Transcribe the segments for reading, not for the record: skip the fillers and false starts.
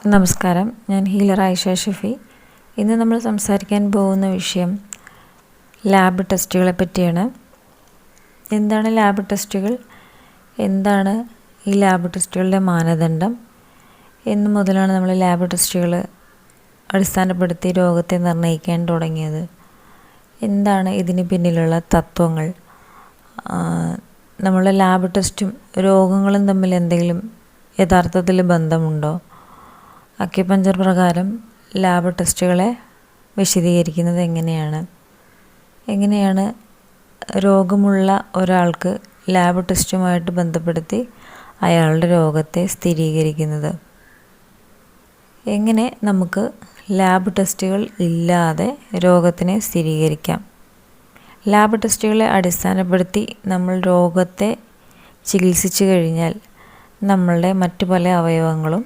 നമസ്കാരം, ഞാൻ ഹീലർ ആയിഷ ഷഫി. ഇന്ന് നമ്മൾ സംസാരിക്കാൻ പോകുന്ന വിഷയം ലാബ് ടെസ്റ്റുകളെ പറ്റിയാണ്. എന്താണ് ലാബ് ടെസ്റ്റുകൾ? എന്താണ് ഈ ലാബ് ടെസ്റ്റുകളുടെ മാനദണ്ഡം? എന്ന് മുതലാണ് നമ്മൾ ലാബ് ടെസ്റ്റുകൾ അടിസ്ഥാനപ്പെടുത്തി രോഗത്തെ നിർണ്ണയിക്കാൻ തുടങ്ങിയത്? എന്താണ് ഇതിന് പിന്നിലുള്ള തത്വങ്ങൾ? നമ്മളുടെ ലാബ് ടെസ്റ്റും രോഗങ്ങളും തമ്മിൽ എന്തെങ്കിലും യഥാർത്ഥത്തിൽ ബന്ധമുണ്ടോ? അക്യുപഞ്ചർ പ്രകാരം ലാബ് ടെസ്റ്റുകളെ വിശദീകരിക്കുന്നത് എങ്ങനെയാണ് രോഗമുള്ള ഒരാൾക്ക് ലാബ് ടെസ്റ്റുമായിട്ട് ബന്ധപ്പെടുത്തി അയാളുടെ രോഗത്തെ സ്ഥിരീകരിക്കുന്നത്? എങ്ങനെ നമുക്ക് ലാബ് ടെസ്റ്റുകൾ ഇല്ലാതെ രോഗത്തിനെ സ്ഥിരീകരിക്കാം? ലാബ് ടെസ്റ്റുകളെ അടിസ്ഥാനപ്പെടുത്തി നമ്മൾ രോഗത്തെ ചികിത്സിച്ചു കഴിഞ്ഞാൽ നമ്മളുടെ മറ്റു പല അവയവങ്ങളും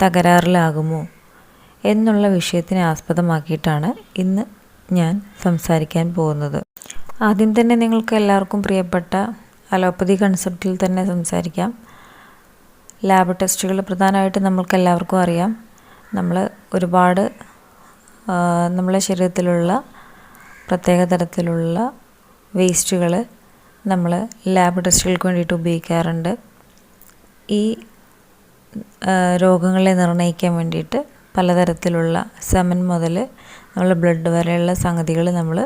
തകരാറിലാകുമോ എന്നുള്ള വിഷയത്തിനെ ആസ്പദമാക്കിയിട്ടാണ് ഇന്ന് ഞാൻ സംസാരിക്കാൻ പോകുന്നത്. ആദ്യം തന്നെ നിങ്ങൾക്ക് എല്ലാവർക്കും പ്രിയപ്പെട്ട അലോപ്പതി കൺസെപ്റ്റിൽ തന്നെ സംസാരിക്കാം. ലാബ് ടെസ്റ്റുകൾ പ്രധാനമായിട്ട് നമ്മൾക്ക് എല്ലാവർക്കും അറിയാം. നമ്മൾ ഒരുപാട് നമ്മളെ ശരീരത്തിലുള്ള പ്രത്യേക തരത്തിലുള്ള വേസ്റ്റുകൾ നമ്മൾ ലാബ് ടെസ്റ്റുകൾക്ക് വേണ്ടിയിട്ട് ഉപയോഗിക്കാറുണ്ട്. ഈ രോഗങ്ങളെ നിർണ്ണയിക്കാൻ വേണ്ടിയിട്ട് പലതരത്തിലുള്ള സെമൻ മുതൽ നമ്മൾ ബ്ലഡ് വരെയുള്ള സംഗതികൾ നമ്മൾ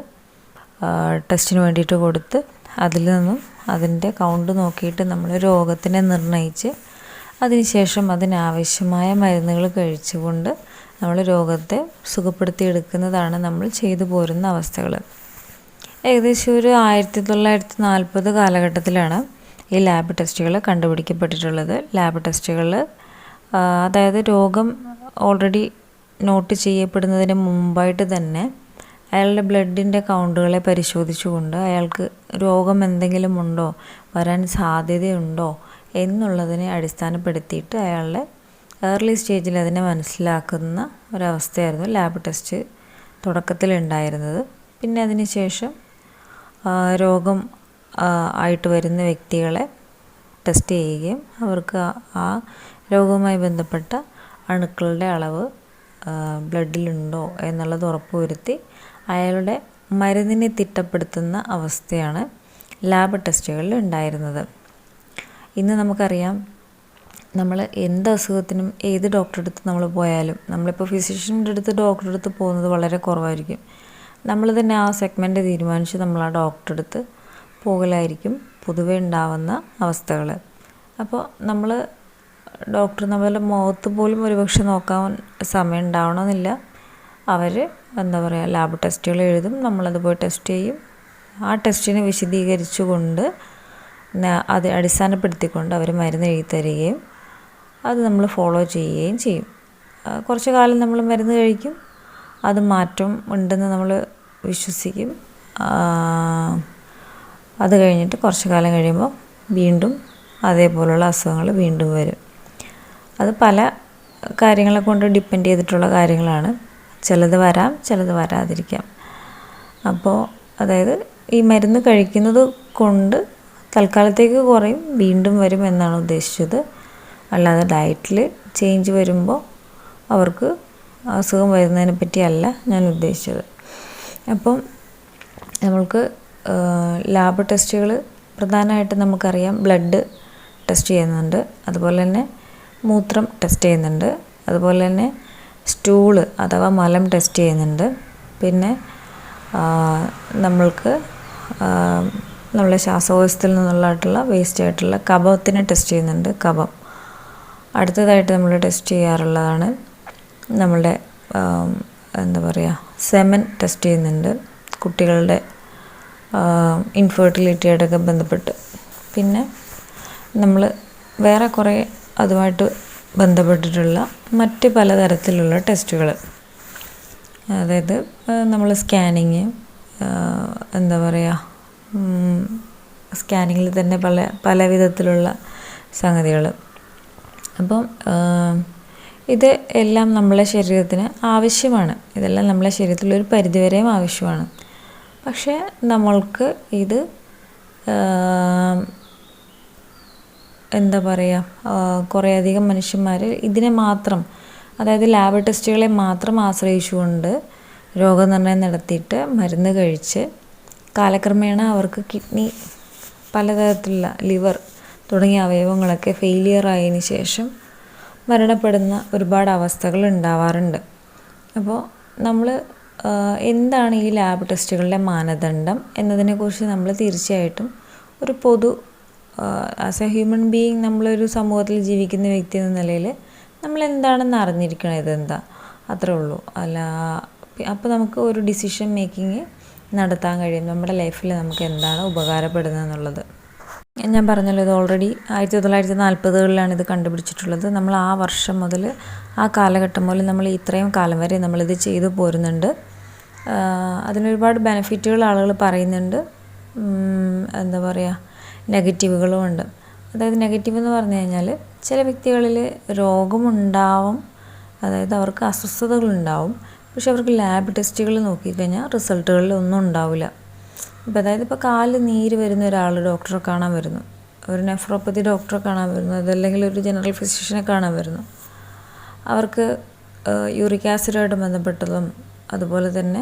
ടെസ്റ്റിന് വേണ്ടിയിട്ട് കൊടുത്ത് അതിൽ നിന്നും അതിൻ്റെ കൗണ്ട് നോക്കിയിട്ട് നമ്മൾ രോഗത്തിനെ നിർണ്ണയിച്ച് അതിനുശേഷം അതിനാവശ്യമായ മരുന്നുകൾ കഴിച്ചുകൊണ്ട് നമ്മൾ രോഗത്തെ സുഖപ്പെടുത്തിയെടുക്കുന്നതാണ് നമ്മൾ ചെയ്തു പോരുന്ന അവസ്ഥകൾ. ഏകദേശം ഒരു 1940 കാലഘട്ടത്തിലാണ് ഈ ലാബ് ടെസ്റ്റുകൾ കണ്ടുപിടിക്കപ്പെട്ടിട്ടുള്ളത്. ലാബ് ടെസ്റ്റുകൾ അതായത് രോഗം ഓൾറെഡി നോട്ട് ചെയ്യപ്പെടുന്നതിന് മുമ്പായിട്ട് തന്നെ അയാളുടെ ബ്ലഡിൻ്റെ കൗണ്ടുകളെ പരിശോധിച്ചുകൊണ്ട് അയാൾക്ക് രോഗം എന്തെങ്കിലും ഉണ്ടോ, വരാൻ സാധ്യതയുണ്ടോ എന്നുള്ളതിനെ അടിസ്ഥാനപ്പെടുത്തിയിട്ട് അയാളുടെ ഏർലി സ്റ്റേജിൽ അതിനെ മനസ്സിലാക്കുന്ന ഒരവസ്ഥയായിരുന്നു ലാബ് ടെസ്റ്റ് തുടക്കത്തിലുണ്ടായിരുന്നത്. പിന്നെ അതിന് ശേഷം രോഗം ആയിട്ട് വരുന്ന വ്യക്തികളെ ടെസ്റ്റ് ചെയ്യുകയും അവർക്ക് ആ രോഗവുമായി ബന്ധപ്പെട്ട അണുക്കളുടെ അളവ് ബ്ലഡിലുണ്ടോ എന്നുള്ളത് ഉറപ്പുവരുത്തി അയാളുടെ മരുന്നിനെ തിട്ടപ്പെടുത്തുന്ന അവസ്ഥയാണ് ലാബ് ടെസ്റ്റുകളിൽ ഉണ്ടായിരുന്നത്. ഇന്ന് നമുക്കറിയാം, നമ്മൾ എന്ത് അസുഖത്തിനും ഏത് ഡോക്ടറെ അടുത്ത് നമ്മൾ പോയാലും, നമ്മളിപ്പോൾ ഫിസിഷ്യൻ്റെ അടുത്ത് ഡോക്ടറെ അടുത്ത് പോകുന്നത് വളരെ കുറവായിരിക്കും. നമ്മൾ തന്നെ ആ സെഗ്മെൻറ്റ് തീരുമാനിച്ച് നമ്മൾ ആ ഡോക്ടറെ അടുത്ത് പോകലായിരിക്കും പൊതുവെ ഉണ്ടാവുന്ന അവസ്ഥകൾ. അപ്പോൾ നമ്മൾ ഡോക്ടർ നമ്മളുടെ മുഖത്ത് പോലും ഒരുപക്ഷെ നോക്കാൻ സമയം ഉണ്ടാവണമെന്നില്ല. അവർ ലാബ് ടെസ്റ്റുകൾ എഴുതും, നമ്മളത് പോയി ടെസ്റ്റ് ചെയ്യും. ആ ടെസ്റ്റിനെ വിശദീകരിച്ചുകൊണ്ട് അത് അടിസ്ഥാനപ്പെടുത്തിക്കൊണ്ട് അവർ മരുന്ന് എഴുതി തരികയും അത് നമ്മൾ ഫോളോ ചെയ്യുകയും ചെയ്യും. കുറച്ച് കാലം നമ്മൾ മരുന്ന് കഴിക്കും, അത് മാറ്റം ഉണ്ടെന്ന് നമ്മൾ വിശ്വസിക്കും. അത് കഴിഞ്ഞിട്ട് കുറച്ച് കാലം കഴിയുമ്പോൾ വീണ്ടും അതേപോലുള്ള അസുഖങ്ങൾ വീണ്ടും വരും. അത് പല കാര്യങ്ങളെ കൊണ്ട് ഡിപ്പെൻഡ് ചെയ്തിട്ടുള്ള കാര്യങ്ങളാണ്. ചിലത് വരാം, ചിലത് വരാതിരിക്കാം. അപ്പോൾ അതായത് ഈ മരുന്ന് കഴിക്കുന്നത് കൊണ്ട് തൽക്കാലത്തേക്ക് കുറയും, വീണ്ടും വരും എന്നാണ് ഉദ്ദേശിച്ചത്. അല്ലാതെ ഡയറ്റിൽ ചേഞ്ച് വരുമ്പോൾ അവർക്ക് അസുഖം വരുന്നതിനെ പറ്റിയല്ല ഞാൻ ഉദ്ദേശിച്ചത്. അപ്പം നമ്മൾക്ക് ലാബ് ടെസ്റ്റുകൾ പ്രധാനമായിട്ട് നമുക്കറിയാം, ബ്ലഡ് ടെസ്റ്റ് ചെയ്യുന്നുണ്ട്, അതുപോലെ തന്നെ മൂത്രം ടെസ്റ്റ് ചെയ്യുന്നുണ്ട്, അതുപോലെ തന്നെ സ്റ്റൂള് അഥവാ മലം ടെസ്റ്റ് ചെയ്യുന്നുണ്ട്. പിന്നെ നമ്മൾക്ക് നമ്മളെ ശ്വാസകോശത്തിൽ നിന്നുള്ളതായിട്ടുള്ള വേസ്റ്റ് ആയിട്ടുള്ള കഫത്തിനെ ടെസ്റ്റ് ചെയ്യുന്നുണ്ട്, കഫം. അടുത്തതായിട്ട് നമ്മൾ ടെസ്റ്റ് ചെയ്യാറുള്ളതാണ് നമ്മളുടെ സെമൻ ടെസ്റ്റ് ചെയ്യുന്നുണ്ട്, കുട്ടികളുടെ ഇൻഫെർട്ടിലിറ്റിയായിട്ടൊക്കെ ബന്ധപ്പെട്ട്. പിന്നെ നമ്മൾ വേറെ കുറേ അതുമായിട്ട് ബന്ധപ്പെട്ടിട്ടുള്ള മറ്റ് പലതരത്തിലുള്ള ടെസ്റ്റുകൾ, അതായത് നമ്മൾ സ്കാനിങ്, സ്കാനിങ്ങിൽ തന്നെ പല വിധത്തിലുള്ള സംഗതികൾ. അപ്പം ഇത് എല്ലാം നമ്മളെ ശരീരത്തിന് ആവശ്യമാണ്. ഇതെല്ലാം നമ്മളെ ശരീരത്തിലൊരു പരിധിവരെയും ആവശ്യമാണ്. പക്ഷേ നമ്മൾക്ക് ഇത് കുറേയധികം മനുഷ്യന്മാർ ഇതിനെ മാത്രം അതായത് ലാബ് ടെസ്റ്റുകളെ മാത്രം ആശ്രയിച്ചുകൊണ്ട് രോഗനിർണയം നടത്തിയിട്ട് മരുന്ന് കഴിച്ച് കാലക്രമേണ അവർക്ക് കിഡ്നി, പലതരത്തിലുള്ള ലിവർ തുടങ്ങിയ അവയവങ്ങളൊക്കെ ഫെയിലിയർ ആയതിനു ശേഷം മരണപ്പെടുന്ന ഒരുപാട് അവസ്ഥകൾ ഉണ്ടാവാറുണ്ട്. അപ്പോൾ നമ്മൾ എന്താണ് ഈ ലാബ് ടെസ്റ്റുകളുടെ മാനദണ്ഡം എന്നതിനെക്കുറിച്ച് നമ്മൾ തീർച്ചയായിട്ടും ഒരു ആസ് എ ഹ്യൂമൻ ബീയിങ്, നമ്മളൊരു സമൂഹത്തിൽ ജീവിക്കുന്ന വ്യക്തി എന്ന നിലയിൽ നമ്മൾ എന്താണെന്ന് അറിഞ്ഞിരിക്കണം. ഇതെന്താ, അത്രേ ഉള്ളൂ. അപ്പോൾ നമുക്ക് ഒരു ഡിസിഷൻ മേക്കിങ് നടത്താൻ കഴിയും, നമ്മുടെ ലൈഫിൽ നമുക്ക് എന്താണ് ഉപകാരപ്പെടുന്നത് എന്നുള്ളത്. ഞാൻ പറഞ്ഞല്ലോ, ഇത് ഓൾറെഡി 1940കളിലാണ് ഇത് കണ്ടുപിടിച്ചിട്ടുള്ളത്. നമ്മൾ ആ വർഷം മുതൽ, ആ കാലഘട്ടം മുതൽ നമ്മൾ ഇത്രയും കാലം വരെ നമ്മളിത് ചെയ്തു പോരുന്നുണ്ട്. അതിനൊരുപാട് ബെനിഫിറ്റുകൾ ആളുകൾ പറയുന്നുണ്ട്. എന്താ പറയുക, നെഗറ്റീവുകളും ഉണ്ട്. അതായത് നെഗറ്റീവ് എന്ന് പറഞ്ഞു കഴിഞ്ഞാൽ, ചില വ്യക്തികളിൽ രോഗമുണ്ടാവും, അതായത് അവർക്ക് അസ്വസ്ഥതകളുണ്ടാവും. പക്ഷെ അവർക്ക് ലാബ് ടെസ്റ്റുകൾ നോക്കിക്കഴിഞ്ഞാൽ റിസൾട്ടുകളിൽ ഒന്നും ഉണ്ടാവില്ല. ഇപ്പോൾ കാലിൽ നീര് വരുന്ന ഒരാൾ ഡോക്ടറെ കാണാൻ വരുന്നു, ഒരു നെഫ്രോപ്പതി ഡോക്ടറെ കാണാൻ വരുന്നു, അതല്ലെങ്കിൽ ഒരു ജനറൽ ഫിസിഷ്യനെ കാണാൻ വരുന്നു. അവർക്ക് യൂറിക് ആസിഡുമായിട്ട് ബന്ധപ്പെട്ടതും അതുപോലെ തന്നെ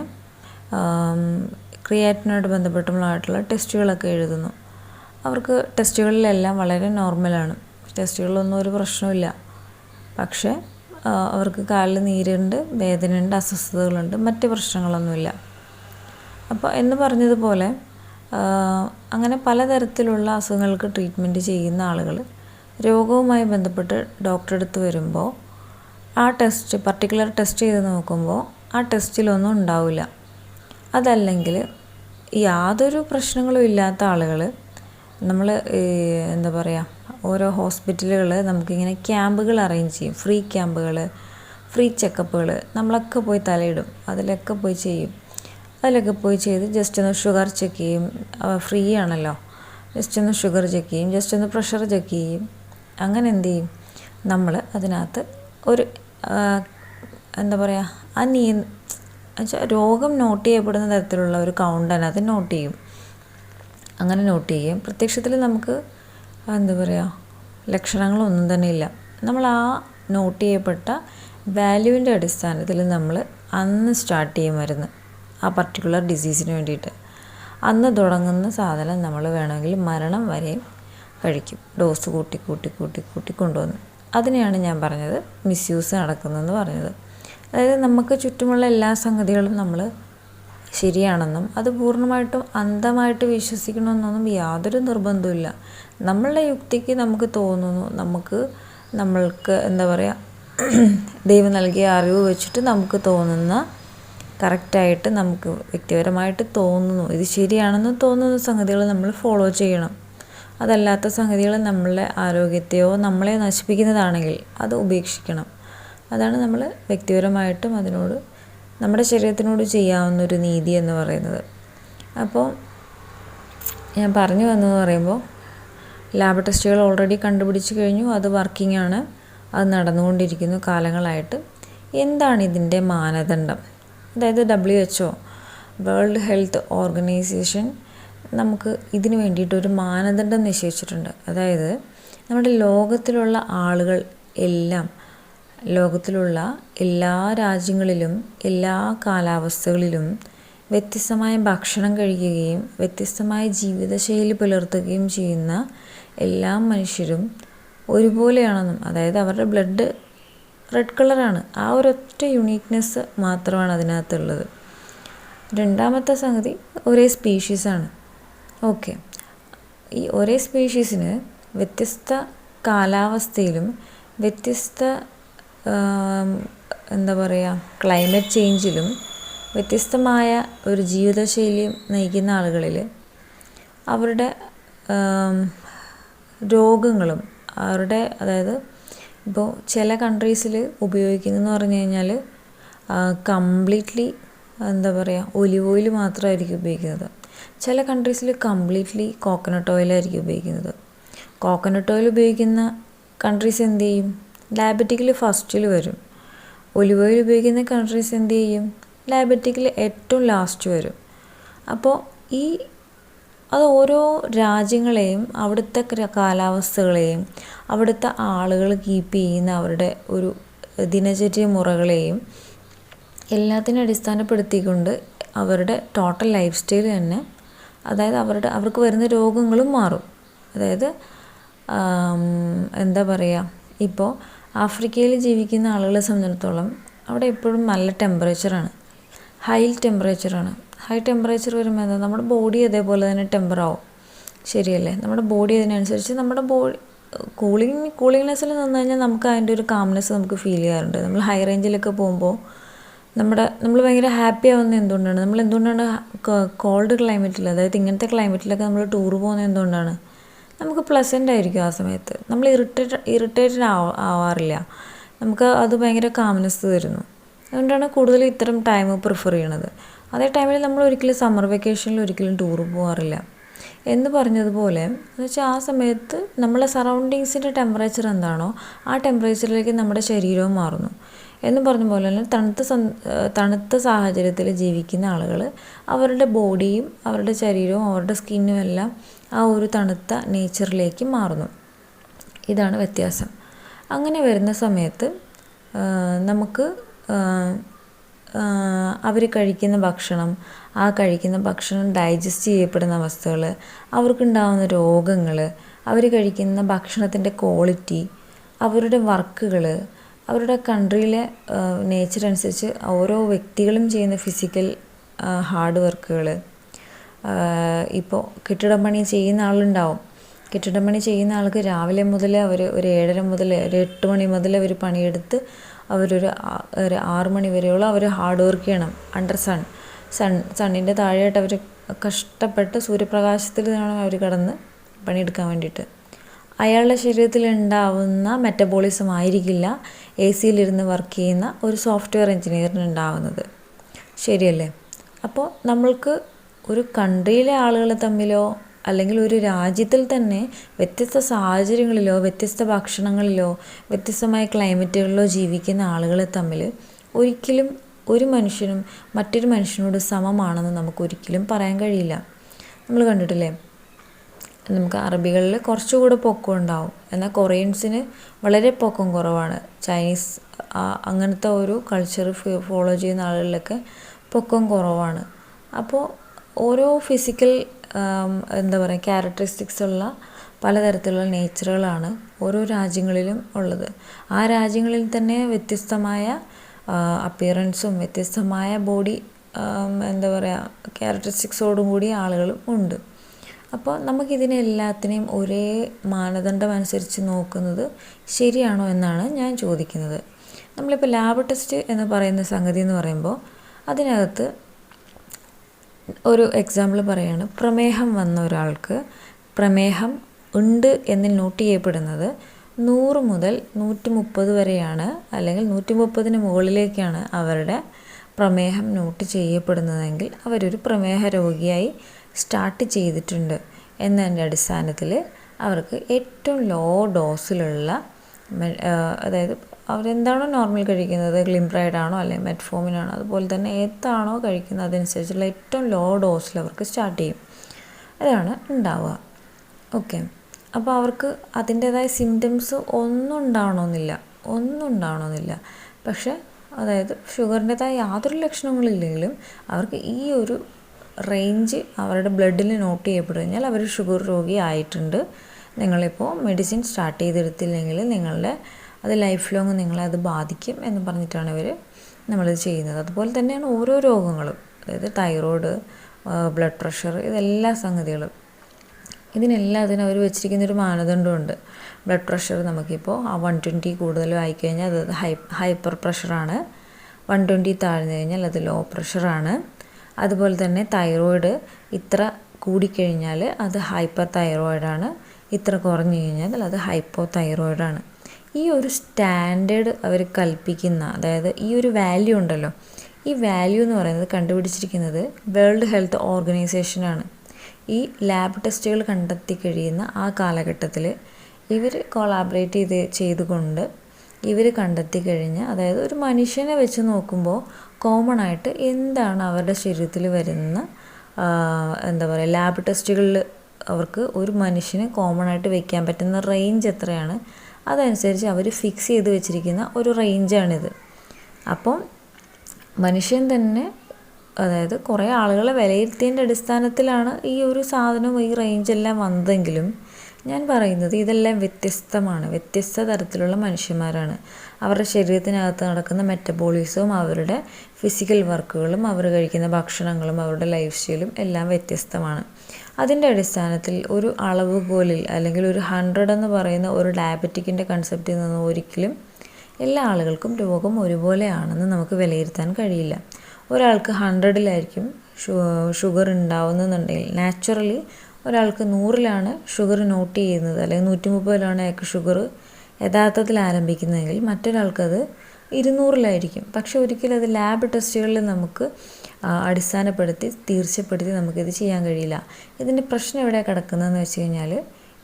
ക്രിയാറ്റിനുമായിട്ട് ബന്ധപ്പെട്ടുള്ളതായിട്ടുള്ള ടെസ്റ്റുകളൊക്കെ എഴുതുന്നു. അവർക്ക് ടെസ്റ്റുകളിലെല്ലാം വളരെ നോർമലാണ്, ടെസ്റ്റുകളിലൊന്നും ഒരു പ്രശ്നമില്ല. പക്ഷേ അവർക്ക് കാലിൽ നീരുണ്ട്, വേദനയുണ്ട്, അസ്വസ്ഥതകളുണ്ട്, മറ്റ് പ്രശ്നങ്ങളൊന്നുമില്ല. അപ്പോൾ എന്ന് പറഞ്ഞതുപോലെ അങ്ങനെ പലതരത്തിലുള്ള അസുഖങ്ങൾക്ക് ട്രീറ്റ്മെൻറ്റ് ചെയ്യുന്ന ആളുകൾ രോഗവുമായി ബന്ധപ്പെട്ട് ഡോക്ടറെ അടുത്ത് വരുമ്പോൾ ആ പർട്ടിക്കുലർ ടെസ്റ്റ് ചെയ്ത് നോക്കുമ്പോൾ ആ ടെസ്റ്റിലൊന്നും ഉണ്ടാവില്ല. അതല്ലെങ്കിൽ യാതൊരു പ്രശ്നങ്ങളും ഇല്ലാത്ത ആളുകൾ, നമ്മൾ എന്താ പറയുക, ഓരോ ഹോസ്പിറ്റലുകൾ നമുക്കിങ്ങനെ ക്യാമ്പുകൾ അറേഞ്ച് ചെയ്യും, ഫ്രീ ക്യാമ്പുകൾ, ഫ്രീ ചെക്കപ്പുകൾ. നമ്മളൊക്കെ പോയി തലയിടും, അതിലൊക്കെ പോയി ചെയ്യും. അതിലൊക്കെ പോയി ചെയ്ത് ജസ്റ്റ് ഒന്ന് ഷുഗർ ചെക്ക് ചെയ്യും, ഫ്രീ ആണല്ലോ. ജസ്റ്റ് ഒന്ന് ഷുഗർ ചെക്ക് ചെയ്യും, ജസ്റ്റ് ഒന്ന് പ്രഷർ ചെക്ക് ചെയ്യും. അങ്ങനെ എന്ത് ചെയ്യും, നമ്മൾ അതിനകത്ത് ഒരു എന്താ പറയുക, രോഗം നോട്ട് ചെയ്യപ്പെടുന്ന തരത്തിലുള്ള ഒരു കൗണ്ട് അതിനകത്ത് നോട്ട് ചെയ്യും. അങ്ങനെ നോട്ട് ചെയ്യും. പ്രത്യക്ഷത്തിൽ നമുക്ക് എന്താ പറയുക, ലക്ഷണങ്ങളൊന്നും തന്നെ ഇല്ല. നമ്മൾ ആ നോട്ട് ചെയ്യപ്പെട്ട വാല്യൂവിൻ്റെ അടിസ്ഥാനത്തിൽ നമ്മൾ അന്ന് സ്റ്റാർട്ട് ചെയ്യും മരുന്ന്, ആ പർട്ടിക്കുലർ ഡിസീസിന് വേണ്ടിയിട്ട്. അന്ന് തുടങ്ങുന്ന സാധനം നമ്മൾ വേണമെങ്കിൽ മരണം വരെയും കഴിക്കും, ഡോസ് കൂട്ടി കൂട്ടി കൂട്ടി കൂട്ടി കൊണ്ടുവന്ന്. അതിനെയാണ് ഞാൻ പറഞ്ഞത് മിസ്യൂസ് നടക്കുന്നതെന്ന് പറഞ്ഞത്. അതായത് നമുക്ക് ചുറ്റുമുള്ള എല്ലാ സംഗതികളും നമ്മൾ ശരിയാണെന്നും അത് പൂർണ്ണമായിട്ടും അന്ധമായിട്ട് വിശ്വസിക്കണമെന്നൊന്നും യാതൊരു നിർബന്ധമില്ല. നമ്മളുടെ യുക്തിക്ക് നമുക്ക് തോന്നുന്നു, നമ്മൾക്ക് എന്താ പറയുക, ദൈവം നൽകിയ അറിവ് വെച്ചിട്ട് നമുക്ക് തോന്നുന്ന, കറക്റ്റായിട്ട് നമുക്ക് വ്യക്തിപരമായിട്ട് തോന്നുന്നു, ഇത് ശരിയാണെന്ന് തോന്നുന്ന സംഗതികൾ നമ്മൾ ഫോളോ ചെയ്യണം. അതല്ലാത്ത സംഗതികൾ നമ്മളുടെ ആരോഗ്യത്തെയോ നമ്മളെ നശിപ്പിക്കുന്നതാണെങ്കിൽ അത് ഉപേക്ഷിക്കണം. അതാണ് നമ്മൾ വ്യക്തിപരമായിട്ടും അതിനോട്, നമ്മുടെ ശരീരത്തിനോട് ചെയ്യാവുന്നൊരു നീതി എന്ന് പറയുന്നത്. അപ്പോൾ ഞാൻ പറഞ്ഞു വന്നതെന്ന് പറയുമ്പോൾ, ലാബ് ടെസ്റ്റുകൾ ഓൾറെഡി കണ്ടുപിടിച്ച് കഴിഞ്ഞു, അത് വർക്കിംഗ് ആണ്, അത് നടന്നുകൊണ്ടിരിക്കുന്നു കാലങ്ങളായിട്ട്. എന്താണ് ഇതിൻ്റെ മാനദണ്ഡം? അതായത് WHO, വേൾഡ് ഹെൽത്ത് ഓർഗനൈസേഷൻ, നമുക്ക് ഇതിന് വേണ്ടിയിട്ടൊരു മാനദണ്ഡം നിശ്ചയിച്ചിട്ടുണ്ട്. അതായത് നമ്മുടെ ലോകത്തിലുള്ള ആളുകൾ എല്ലാം, ലോകത്തിലുള്ള എല്ലാ രാജ്യങ്ങളിലും എല്ലാ കാലാവസ്ഥകളിലും വ്യത്യസ്തമായ ഭക്ഷണം കഴിക്കുകയും വ്യത്യസ്തമായ ജീവിതശൈലി പുലർത്തുകയും ചെയ്യുന്ന എല്ലാ മനുഷ്യരും ഒരുപോലെയാണെന്നും, അതായത് അവരുടെ ബ്ലഡ് റെഡ് കളറാണ്, ആ ഒരൊറ്റ യുണീക്നെസ് മാത്രമാണ് അതിനകത്തുള്ളത്. രണ്ടാമത്തെ സംഗതി ഒരേ സ്പീഷീസാണ്. ഓക്കെ, ഈ ഒരേ സ്പീഷീസിന് വ്യത്യസ്ത കാലാവസ്ഥയിലും വ്യത്യസ്ത എന്താ പറയുക, ക്ലൈമറ്റ് ചേഞ്ചിലും വ്യത്യസ്തമായ ഒരു ജീവിതശൈലിയും നയിക്കുന്ന ആളുകളിൽ അവരുടെ രോഗങ്ങളും അതായത് ഇപ്പോൾ ചില കൺട്രീസിൽ ഉപയോഗിക്കുന്നതെന്ന് പറഞ്ഞു കഴിഞ്ഞാൽ കംപ്ലീറ്റ്ലി എന്താ പറയുക, ഒലിവ് ഓയിൽ മാത്രമായിരിക്കും ഉപയോഗിക്കുന്നത്. ചില കൺട്രീസിൽ കംപ്ലീറ്റ്ലി കോക്കനട്ട് ഓയിലായിരിക്കും ഉപയോഗിക്കുന്നത്. കോക്കനട്ട് ഓയിൽ ഉപയോഗിക്കുന്ന കൺട്രീസ് എന്ത് ചെയ്യും, ഡയബറ്റിക്കിൽ ഫസ്റ്റിൽ വരും. ഒലിവ് ഓയിൽ ഉപയോഗിക്കുന്ന കൺട്രീസ് എന്ത് ചെയ്യും, ഡയബറ്റിക്കിൽ ഏറ്റവും ലാസ്റ്റ് വരും. അപ്പോൾ അത് ഓരോ രാജ്യങ്ങളെയും അവിടുത്തെ കാലാവസ്ഥകളെയും അവിടുത്തെ ആളുകൾ കീപ്പ് ചെയ്യുന്ന അവരുടെ ഒരു ദിനചര്യ മുറകളെയും എല്ലാത്തിനും അടിസ്ഥാനപ്പെടുത്തിക്കൊണ്ട് അവരുടെ ടോട്ടൽ ലൈഫ് സ്റ്റൈൽ തന്നെ, അതായത് അവർക്ക് വരുന്ന രോഗങ്ങളും മാറും. അതായത് എന്താ പറയുക, ഇപ്പോൾ ആഫ്രിക്കയിൽ ജീവിക്കുന്ന ആളുകളെ സംബന്ധിച്ചിടത്തോളം അവിടെ എപ്പോഴും നല്ല ടെമ്പറേച്ചറാണ്, ഹൈ ടെമ്പറേച്ചർ വരുമ്പോൾ എന്താ, നമ്മുടെ ബോഡി അതേപോലെ തന്നെ ടെമ്പറാവും. ശരിയല്ലേ? നമ്മുടെ ബോഡി അതിനനുസരിച്ച് നമ്മുടെ കൂളിങ്നെസ്സിൽ നിന്ന് കഴിഞ്ഞാൽ നമുക്ക് അതിൻ്റെ ഒരു കാംനെസ് നമുക്ക് ഫീൽ ചെയ്യാറുണ്ട്. നമ്മൾ ഹൈ റേഞ്ചിലൊക്കെ പോകുമ്പോൾ നമ്മൾ ഭയങ്കര ഹാപ്പി ആവുന്നത് എന്തുകൊണ്ടാണ്? എന്തുകൊണ്ടാണ് കോൾഡ് ക്ലൈമറ്റിൽ, അതായത് ഇങ്ങനത്തെ ക്ലൈമറ്റിലൊക്കെ നമ്മൾ ടൂർ പോകുന്നത് എന്തുകൊണ്ടാണ്? നമുക്ക് പ്ലസൻ്റ് ആയിരിക്കും ആ സമയത്ത്. നമ്മൾ ഇറിറ്റേറ്റഡ് ആവാറില്ല. നമുക്ക് അത് ഭയങ്കര കാംനെസ് തരുന്നു. അതുകൊണ്ടാണ് കൂടുതൽ ഇത്തരം ടൈം പ്രിഫർ ചെയ്യണത്. അതേ ടൈമിൽ നമ്മൾ ഒരിക്കലും സമ്മർ വെക്കേഷനിൽ ഒരിക്കലും ടൂർ പോകാറില്ല. എന്ന് പറഞ്ഞതുപോലെ എന്ന് വെച്ചാൽ ആ സമയത്ത് നമ്മളെ സറൗണ്ടിങ്സിൻ്റെ ടെമ്പറേച്ചർ എന്താണോ ആ ടെമ്പറേച്ചറിലേക്ക് നമ്മുടെ ശരീരവും മാറുന്നു. എന്ന് പറഞ്ഞ പോലെ തന്നെ തണുത്ത സാഹചര്യത്തിൽ ജീവിക്കുന്ന ആളുകൾ അവരുടെ ബോഡിയും അവരുടെ ശരീരവും അവരുടെ സ്കിന്നും എല്ലാം ആ ഒരു തണുത്ത നേച്ചറിലേക്ക് മാറുന്നു. ഇതാണ് വ്യത്യാസം. അങ്ങനെ വരുന്ന സമയത്ത് നമുക്ക് അവർ കഴിക്കുന്ന ഭക്ഷണം, ആ കഴിക്കുന്ന ഭക്ഷണം ഡൈജസ്റ്റ് ചെയ്യപ്പെടുന്ന അവസ്ഥകൾ, അവർക്കുണ്ടാകുന്ന രോഗങ്ങൾ, അവർ കഴിക്കുന്ന ഭക്ഷണത്തിൻ്റെ ക്വാളിറ്റി, അവരുടെ വർക്കുകൾ, അവരുടെ കൺട്രിയിലെ നേച്ചർ അനുസരിച്ച് ഓരോ വ്യക്തികളും ചെയ്യുന്ന ഫിസിക്കൽ ഹാർഡ് വർക്കുകൾ. ഇപ്പോൾ കെട്ടിടം പണി ചെയ്യുന്ന ആളുണ്ടാവും. കെട്ടിടം പണി ചെയ്യുന്ന ആൾക്ക് രാവിലെ മുതൽ അവർ ഒരു 7:30 മുതൽ ഒരു 8 മണി മുതൽ അവർ പണിയെടുത്ത് അവരൊരു 6 മണി വരെയോളം അവർ ഹാർഡ് വർക്ക് ചെയ്യണം. അണ്ടർ സണ്ണിൻ്റെ താഴെയായിട്ട് അവർ കഷ്ടപ്പെട്ട് സൂര്യപ്രകാശത്തിൽ വേണം അവർ കിടന്ന് പണിയെടുക്കാൻ വേണ്ടിയിട്ട്. അയാളുടെ ശരീരത്തിൽ ഉണ്ടാവുന്ന മെറ്റബോളിസം ആയിരിക്കില്ല AC-യിലിരുന്ന് വർക്ക് ചെയ്യുന്ന ഒരു സോഫ്റ്റ്വെയർ എഞ്ചിനീയറിന് ഉണ്ടാവുന്നത്. ശരിയല്ലേ? അപ്പോൾ നമ്മൾക്ക് ഒരു കൺട്രിയിലെ ആളുകൾ തമ്മിലോ അല്ലെങ്കിൽ ഒരു രാജ്യത്തിൽ തന്നെ വ്യത്യസ്ത സാഹചര്യങ്ങളിലോ വ്യത്യസ്ത ഭക്ഷണങ്ങളിലോ വ്യത്യസ്തമായ ക്ലൈമറ്റുകളിലോ ജീവിക്കുന്ന ആളുകൾ തമ്മിൽ ഒരിക്കലും ഒരു മനുഷ്യനും മറ്റൊരു മനുഷ്യനോട് സമമാണെന്ന് നമുക്കൊരിക്കലും പറയാൻ കഴിയില്ല. നമ്മൾ കണ്ടിട്ടില്ലേ, നമുക്ക് അറബികളിൽ കുറച്ചുകൂടെ പൊക്കം ഉണ്ടാവും, എന്നാൽ കൊറിയൻസിന് വളരെ പൊക്കം കുറവാണ്. ചൈനീസ് അങ്ങനത്തെ ഒരു കൾച്ചർ ഫോളോ ചെയ്യുന്ന ആളുകളിലൊക്കെ പൊക്കം കുറവാണ്. അപ്പോൾ ഓരോ ഫിസിക്കൽ എന്താ പറയുക ക്യാരക്ടറിസ്റ്റിക്സ് ഉള്ള പലതരത്തിലുള്ള നേച്ചറുകളാണ് ഓരോ രാജ്യങ്ങളിലും ഉള്ളത്. ആ രാജ്യങ്ങളിൽ തന്നെ വ്യത്യസ്തമായ അപ്പിയറൻസും വ്യത്യസ്തമായ ബോഡി എന്താ പറയുക ക്യാരക്ടറിസ്റ്റിക്സോടും കൂടി ആളുകളും ഉണ്ട്. അപ്പോൾ നമുക്കിതിനെ എല്ലാത്തിനെയും ഒരേ മാനദണ്ഡം അനുസരിച്ച് നോക്കുന്നത് ശരിയാണോ എന്നാണ് ഞാൻ ചോദിക്കുന്നത്. നമ്മളിപ്പോൾ ലാബ് ടെസ്റ്റ് എന്ന് പറയുന്ന സംഗതി എന്ന് പറയുമ്പോൾ അതിനകത്ത് ഒരു എക്സാമ്പിൾ പറയുകയാണ്. പ്രമേഹം വന്ന ഒരാൾക്ക് പ്രമേഹം ഉണ്ട് എന്ന് നോട്ട് ചെയ്യപ്പെടുന്നത് 100 മുതൽ 130 വരെയാണ്, അല്ലെങ്കിൽ 130ന് മുകളിലേക്കാണ് അവരുടെ പ്രമേഹം നോട്ട് ചെയ്യപ്പെടുന്നതെങ്കിൽ അവരൊരു പ്രമേഹ രോഗിയായി സ്റ്റാർട്ട് ചെയ്തിട്ടുണ്ട് എന്നതിൻ്റെ അടിസ്ഥാനത്തിൽ അവർക്ക് ഏറ്റവും ലോ ഡോസിലുള്ള അതായത് അവരെന്താണോ നോർമൽ കഴിക്കുന്നത്, ഗ്ലിംബ്രൈഡ് ആണോ അല്ലെങ്കിൽ മെറ്റ്ഫോമിനാണോ, അതുപോലെ തന്നെ ഏതാണോ കഴിക്കുന്നത് അതനുസരിച്ചുള്ള ഏറ്റവും ലോ ഡോസിൽ അവർക്ക് സ്റ്റാർട്ട് ചെയ്യും. അതാണ് ഉണ്ടാവുക. ഓക്കെ. അപ്പോൾ അവർക്ക് അതിൻ്റേതായ സിംറ്റംസ് ഒന്നും ഉണ്ടാവണമെന്നില്ല. പക്ഷേ അതായത് ഷുഗറിൻ്റെതായ യാതൊരു ലക്ഷണങ്ങളില്ലെങ്കിലും അവർക്ക് ഈ ഒരു റേഞ്ച് അവരുടെ ബ്ലഡിൽ നോട്ട് ചെയ്യപ്പെടും കഴിഞ്ഞാൽ അവർ ഷുഗർ രോഗി ആയിട്ടുണ്ട്. നിങ്ങളിപ്പോൾ മെഡിസിൻ സ്റ്റാർട്ട് ചെയ്തെടുത്തില്ലെങ്കിൽ നിങ്ങളുടെ അത് ലൈഫ് ലോങ് നിങ്ങളെ അത് ബാധിക്കും എന്ന് പറഞ്ഞിട്ടാണ് നമ്മളിത് ചെയ്യുന്നത്. അതുപോലെ തന്നെയാണ് ഓരോ രോഗങ്ങളും, അതായത് തൈറോയ്ഡ്, ബ്ലഡ് പ്രഷർ, ഇതെല്ലാ സംഗതികളും. ഇതിനെല്ലാത്തിനും അവർ വെച്ചിരിക്കുന്നൊരു മാനദണ്ഡമുണ്ട്. ബ്ലഡ് പ്രഷർ നമുക്കിപ്പോൾ 120 കൂടുതലും ആയിക്കഴിഞ്ഞാൽ അത് ഹൈപ്പർ പ്രഷറാണ്. 120 താഴ്ന്നു കഴിഞ്ഞാൽ അത് ലോ പ്രഷറാണ്. അതുപോലെ തന്നെ തൈറോയ്ഡ് ഇത്ര കൂടിക്കഴിഞ്ഞാൽ അത് ഹൈപ്പർ തൈറോയിഡാണ്, ഇത്ര കുറഞ്ഞു കഴിഞ്ഞാൽ അത് ഹൈപ്പോ തൈറോയിഡാണ്. ഈ ഒരു സ്റ്റാൻഡേർഡ് അവർ കൽപ്പിക്കുന്ന, അതായത് ഈ ഒരു വാല്യൂ ഉണ്ടല്ലോ, ഈ വാല്യൂ എന്ന് പറയുന്നത് കണ്ടുപിടിച്ചിരിക്കുന്നത് വേൾഡ് ഹെൽത്ത് ഓർഗനൈസേഷനാണ്. ഈ ലാബ് ടെസ്റ്റുകൾ കണ്ടെത്തി കഴിയുന്ന ആ കാലഘട്ടത്തിൽ ഇവർ കൊളാബറേറ്റ് ചെയ്തുകൊണ്ട് ഇവർ കണ്ടെത്തി കഴിഞ്ഞ, അതായത് ഒരു മനുഷ്യനെ വെച്ച് നോക്കുമ്പോൾ കോമൺ ആയിട്ട് എന്താണ് അവരുടെ ശരീരത്തിൽ വരുന്ന എന്താ പറയുക ലാബ് ടെസ്റ്റുകളിൽ അവർക്ക് ഒരു മനുഷ്യന് കോമൺ ആയിട്ട് വയ്ക്കാൻ പറ്റുന്ന റേഞ്ച് എത്രയാണ്, അതനുസരിച്ച് അവർ ഫിക്സ് ചെയ്ത് വെച്ചിരിക്കുന്ന ഒരു റേഞ്ചാണിത്. അപ്പം മനുഷ്യൻ തന്നെ, അതായത് കുറേ ആളുകളെ വിലയിരുത്തിയതിൻ്റെ അടിസ്ഥാനത്തിലാണ് ഈ ഒരു സാധനവും ഈ റേഞ്ചെല്ലാം വന്നതെങ്കിലും ഞാൻ പറയുന്നത് ഇതെല്ലാം വ്യത്യസ്തമാണ്. വ്യത്യസ്ത തരത്തിലുള്ള മനുഷ്യന്മാരാണ്. അവരുടെ ശരീരത്തിനകത്ത് നടക്കുന്ന മെറ്റബോളിസവും അവരുടെ ഫിസിക്കൽ വർക്കുകളും അവർ കഴിക്കുന്ന ഭക്ഷണങ്ങളും അവരുടെ ലൈഫ് സ്റ്റൈലും എല്ലാം വ്യത്യസ്തമാണ്. അതിൻ്റെ അടിസ്ഥാനത്തിൽ ഒരു അളവുകോലിൽ അല്ലെങ്കിൽ ഒരു 100 എന്ന് പറയുന്ന ഒരു ഡയബറ്റിക്കിൻ്റെ കൺസെപ്റ്റിൽ നിന്ന് ഒരിക്കലും എല്ലാ ആളുകൾക്കും രോഗം ഒരുപോലെയാണെന്ന് നമുക്ക് വിലയിരുത്താൻ കഴിയില്ല. ഒരാൾക്ക് 100-ലായിരിക്കും ഷുഗർ ഉണ്ടാവുന്നുണ്ടെങ്കിൽ നാച്ചുറലി ഒരാൾക്ക് 100-ലാണ് ഷുഗർ നോട്ട് ചെയ്യുന്നത്, അല്ലെങ്കിൽ 130-ലാണ് അയാൾക്ക് ഷുഗർ യഥാർത്ഥത്തിൽ ആരംഭിക്കുന്നതെങ്കിൽ മറ്റൊരാൾക്കത് 200-ലായിരിക്കും. പക്ഷെ ഒരിക്കലും അത് ലാബ് ടെസ്റ്റുകളിൽ നമുക്ക് അടിസ്ഥാനപ്പെടുത്തി തീർച്ചപ്പെടുത്തി നമുക്കിത് ചെയ്യാൻ കഴിയില്ല. ഇതിൻ്റെ പ്രശ്നം എവിടെ കിടക്കുന്നതെന്ന് വെച്ച് കഴിഞ്ഞാൽ,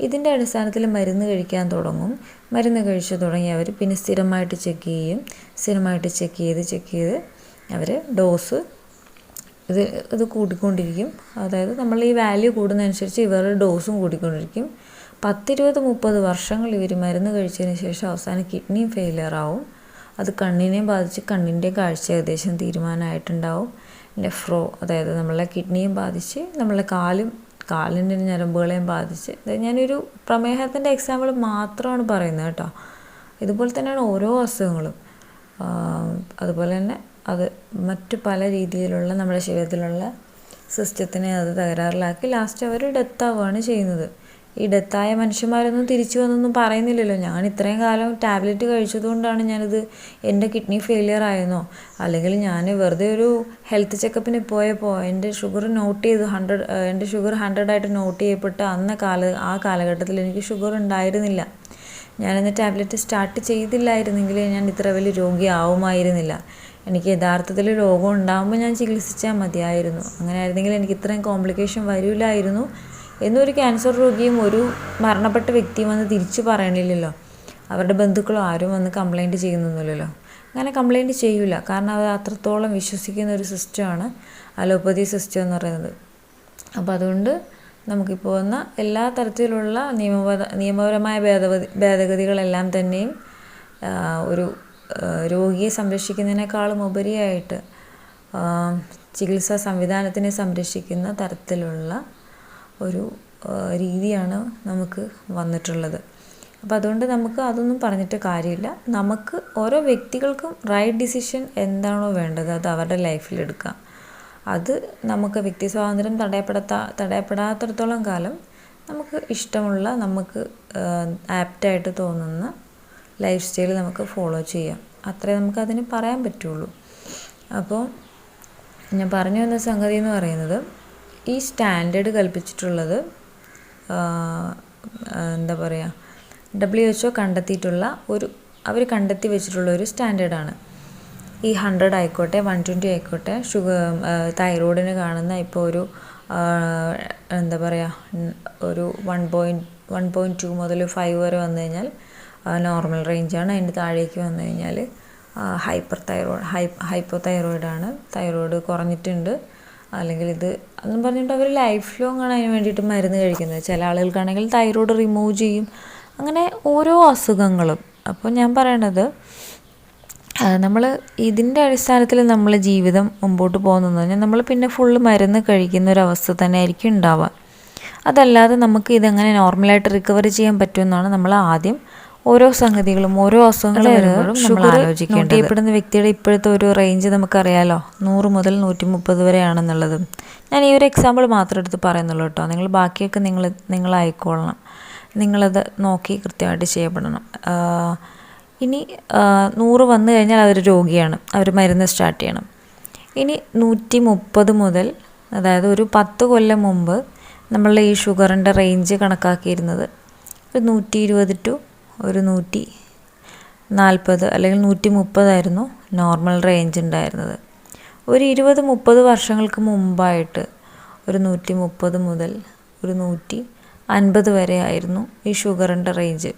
ഇതിൻ്റെ അടിസ്ഥാനത്തിൽ മരുന്ന് കഴിക്കാൻ തുടങ്ങും. മരുന്ന് കഴിച്ചു തുടങ്ങിയവർ പിന്നെ സ്ഥിരമായിട്ട് ചെക്ക് ചെയ്യും. സ്ഥിരമായിട്ട് ചെക്ക് ചെയ്ത് അവർ ഡോസ് ഇത് കൂട്ടിക്കൊണ്ടിരിക്കും. അതായത് നമ്മൾ ഈ വാല്യൂ കൂടുന്നതനുസരിച്ച് ഇവരുടെ ഡോസും കൂടിക്കൊണ്ടിരിക്കും. 10-20-30 വർഷങ്ങൾ ഇവർ മരുന്ന് കഴിച്ചതിന് ശേഷം അവസാനം കിഡ്നിയും ഫെയിലിയർ ആവും. അത് കണ്ണിനെയും ബാധിച്ച് കണ്ണിൻ്റെ കാഴ്ച ഏകദേശം തീരുമാനമായിട്ടുണ്ടാവും. നെഫ്രോ, അതായത് നമ്മളെ കിഡ്നിയും ബാധിച്ച് നമ്മളെ കാലിൻ്റെ ഞരമ്പുകളെയും ബാധിച്ച്. ഞാനൊരു പ്രമേഹത്തിൻ്റെ എക്സാമ്പിൾ മാത്രമാണ് പറയുന്നത് കേട്ടോ. ഇതുപോലെ തന്നെയാണ് ഓരോ അസുഖങ്ങളും. അതുപോലെ തന്നെ അത് മറ്റു പല രീതിയിലുള്ള നമ്മുടെ ശരീരത്തിലുള്ള സിസ്റ്റത്തിനെ അത് തകരാറിലാക്കി ലാസ്റ്റ് അവർ ഡെത്താവുകയാണ് ചെയ്യുന്നത്. ഈ ഡെത്തായ മനുഷ്യന്മാരൊന്നും തിരിച്ചു വന്നൊന്നും പറയുന്നില്ലല്ലോ, ഞാൻ ഇത്രയും കാലം ടാബ്ലറ്റ് കഴിച്ചതുകൊണ്ടാണ് ഞാനിത് എൻ്റെ കിഡ്നി ഫെയിലിയർ ആയെന്നോ, അല്ലെങ്കിൽ ഞാൻ വെറുതെ ഒരു ഹെൽത്ത് ചെക്കപ്പിന് പോയപ്പോൾ എൻ്റെ ഷുഗർ നോട്ട് ചെയ്ത് എൻ്റെ ഷുഗർ 100 നോട്ട് ചെയ്യപ്പെട്ട് ആ കാലഘട്ടത്തിൽ എനിക്ക് ഷുഗർ ഉണ്ടായിരുന്നില്ല, ഞാനെന്ന് ടാബ്ലറ്റ് സ്റ്റാർട്ട് ചെയ്തില്ലായിരുന്നെങ്കിൽ ഞാൻ ഇത്ര വലിയ രോഗിയാവുമായിരുന്നില്ല, എനിക്ക് യഥാർത്ഥത്തിൽ രോഗം ഉണ്ടാകുമ്പോൾ ഞാൻ ചികിത്സിച്ചാൽ മതിയായിരുന്നു, അങ്ങനെ ആയിരുന്നെങ്കിൽ എനിക്ക് ഇത്രയും കോംപ്ലിക്കേഷൻ വരില്ലായിരുന്നു എന്നൊരു ക്യാൻസർ രോഗിയും ഒരു മരണപ്പെട്ട വ്യക്തിയും വന്ന് തിരിച്ചു പറയണില്ലല്ലോ. അവരുടെ ബന്ധുക്കളോ ആരും വന്ന് കംപ്ലൈൻറ്റ് ചെയ്യുന്നൊന്നുമില്ലല്ലോ. അങ്ങനെ കംപ്ലൈൻറ്റ് ചെയ്യില്ല, കാരണം അവർ അത്രത്തോളം വിശ്വസിക്കുന്ന ഒരു സിസ്റ്റമാണ് അലോപ്പതി സിസ്റ്റം എന്ന് പറയുന്നത്. അപ്പോൾ അതുകൊണ്ട് നമുക്കിപ്പോൾ വന്ന എല്ലാ തരത്തിലുള്ള നിയമപരമായ ഭേദഗതികളെല്ലാം തന്നെയും ഒരു രോഗിയെ സംരക്ഷിക്കുന്നതിനേക്കാളും ഉപരിയായിട്ട് ചികിത്സാ സംവിധാനത്തിനെ സംരക്ഷിക്കുന്ന തരത്തിലുള്ള ഒരു രീതിയാണ് നമുക്ക് വന്നിട്ടുള്ളത്. അപ്പോൾ അതുകൊണ്ട് നമുക്ക് അതൊന്നും പറഞ്ഞിട്ട് കാര്യമില്ല. നമുക്ക് ഓരോ വ്യക്തികൾക്കും റൈറ്റ് ഡിസിഷൻ എന്താണോ വേണ്ടത് അത് അവരുടെ ലൈഫിലെടുക്കാം. അത് നമുക്ക് വ്യക്തി സ്വാതന്ത്ര്യം തടയപ്പെടാത്തിടത്തോളം കാലം നമുക്ക് ഇഷ്ടമുള്ള, നമുക്ക് ആപ്റ്റായിട്ട് തോന്നുന്ന ലൈഫ് സ്റ്റൈൽ നമുക്ക് ഫോളോ ചെയ്യാം. അത്രേ നമുക്കതിന് പറയാൻ പറ്റുള്ളൂ. അപ്പോൾ ഞാൻ പറഞ്ഞു വന്ന സംഗതി എന്ന് പറയുന്നത്, ഈ സ്റ്റാൻഡേർഡ് കൽപ്പിച്ചിട്ടുള്ളത് എന്താ പറയുക, WHO കണ്ടെത്തിയിട്ടുള്ള അവർ കണ്ടെത്തി വെച്ചിട്ടുള്ള ഒരു സ്റ്റാൻഡേർഡാണ്. ഈ 100 ആയിക്കോട്ടെ 120 ആയിക്കോട്ടെ, തൈറോയിഡിന് കാണുന്ന ഇപ്പോൾ ഒരു എന്താ പറയുക, ഒരു 1.2 മുതൽ 5 വരെ വന്നു കഴിഞ്ഞാൽ നോർമൽ റേഞ്ചാണ്. അതിൻ്റെ താഴേക്ക് വന്നു കഴിഞ്ഞാൽ ഹൈപ്പോ തൈറോയിഡാണ്, തൈറോയിഡ് കുറഞ്ഞിട്ടുണ്ട്, അല്ലെങ്കിൽ ഇത് എന്നും പറഞ്ഞിട്ട് അവർ ലൈഫ് ലോങ് ആണ് അതിന് വേണ്ടിയിട്ട് മരുന്ന് കഴിക്കുന്നത്. ചില ആളുകൾക്കാണെങ്കിൽ തൈറോയിഡ് റിമൂവ് ചെയ്യും, അങ്ങനെ ഓരോ അസുഖങ്ങളും. അപ്പോൾ ഞാൻ പറയണത്, നമ്മൾ ഇതിൻ്റെ അടിസ്ഥാനത്തിൽ നമ്മൾ ജീവിതം മുമ്പോട്ട് പോകുന്നതെന്ന് പറഞ്ഞാൽ നമ്മൾ പിന്നെ ഫുള്ള് മരുന്ന് കഴിക്കുന്ന ഒരവസ്ഥ തന്നെ ആയിരിക്കും ഉണ്ടാവുക. അതല്ലാതെ നമുക്ക് ഇതെങ്ങനെ നോർമലായിട്ട് റിക്കവറി ചെയ്യാൻ പറ്റുമെന്നാണ് നമ്മൾ ആദ്യം ഓരോ സംഗതികളും ഓരോ അസുഖങ്ങളും വരുമ്പോഴും നമ്മൾ ആലോചിക്കേണ്ടത്. ചെയ്യപ്പെടുന്ന വ്യക്തിയുടെ ഇപ്പോഴത്തെ ഒരു റേഞ്ച് നമുക്കറിയാലോ, 100 മുതൽ 130 വരെയാണെന്നുള്ളത്. ഞാൻ ഈ ഒരു എക്സാമ്പിൾ മാത്രം എടുത്ത് പറയുന്നുള്ളൂ കേട്ടോ. നിങ്ങൾ ബാക്കിയൊക്കെ നിങ്ങളായിക്കൊള്ളണം, നിങ്ങളത് നോക്കി കൃത്യമായിട്ട് ചെയ്യപ്പെടണം. ഇനി 100 വന്നു കഴിഞ്ഞാൽ അതൊരു രോഗിയാണ്, അവർ മരുന്ന് സ്റ്റാർട്ട് ചെയ്യണം. ഇനി 130 മുതൽ, അതായത് ഒരു 10 കൊല്ലം മുമ്പ് നമ്മൾ ഈ ഷുഗറിൻ്റെ റേഞ്ച് കണക്കാക്കിയിരുന്നത് ഒരു 120 ടു ഒരു 140 അല്ലെങ്കിൽ 130 നോർമൽ റേഞ്ച് ഉണ്ടായിരുന്നത്. ഒരു 20-30 വർഷങ്ങൾക്ക് മുമ്പായിട്ട് ഒരു 130 മുതൽ ഒരു 150 വരെ ആയിരുന്നു ഈ ഷുഗറിൻ്റെ റേഞ്ച്.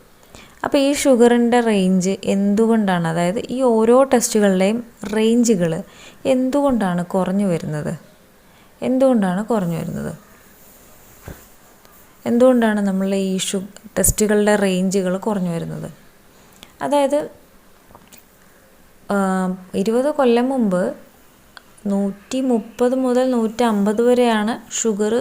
അപ്പോൾ ഈ ഷുഗറിൻ്റെ റേഞ്ച് എന്തുകൊണ്ടാണ്, അതായത് ഈ ഓരോ ടെസ്റ്റുകളുടെയും റേഞ്ചുകൾ എന്തുകൊണ്ടാണ് കുറഞ്ഞു വരുന്നത്? എന്തുകൊണ്ടാണ് നമ്മൾ ഈ ടെസ്റ്റുകളുടെ റേഞ്ചുകൾ കുറഞ്ഞു വരുന്നത്? അതായത് 20 കൊല്ലം മുമ്പ് 130 മുതൽ 150 വരെയാണ് ഷുഗർ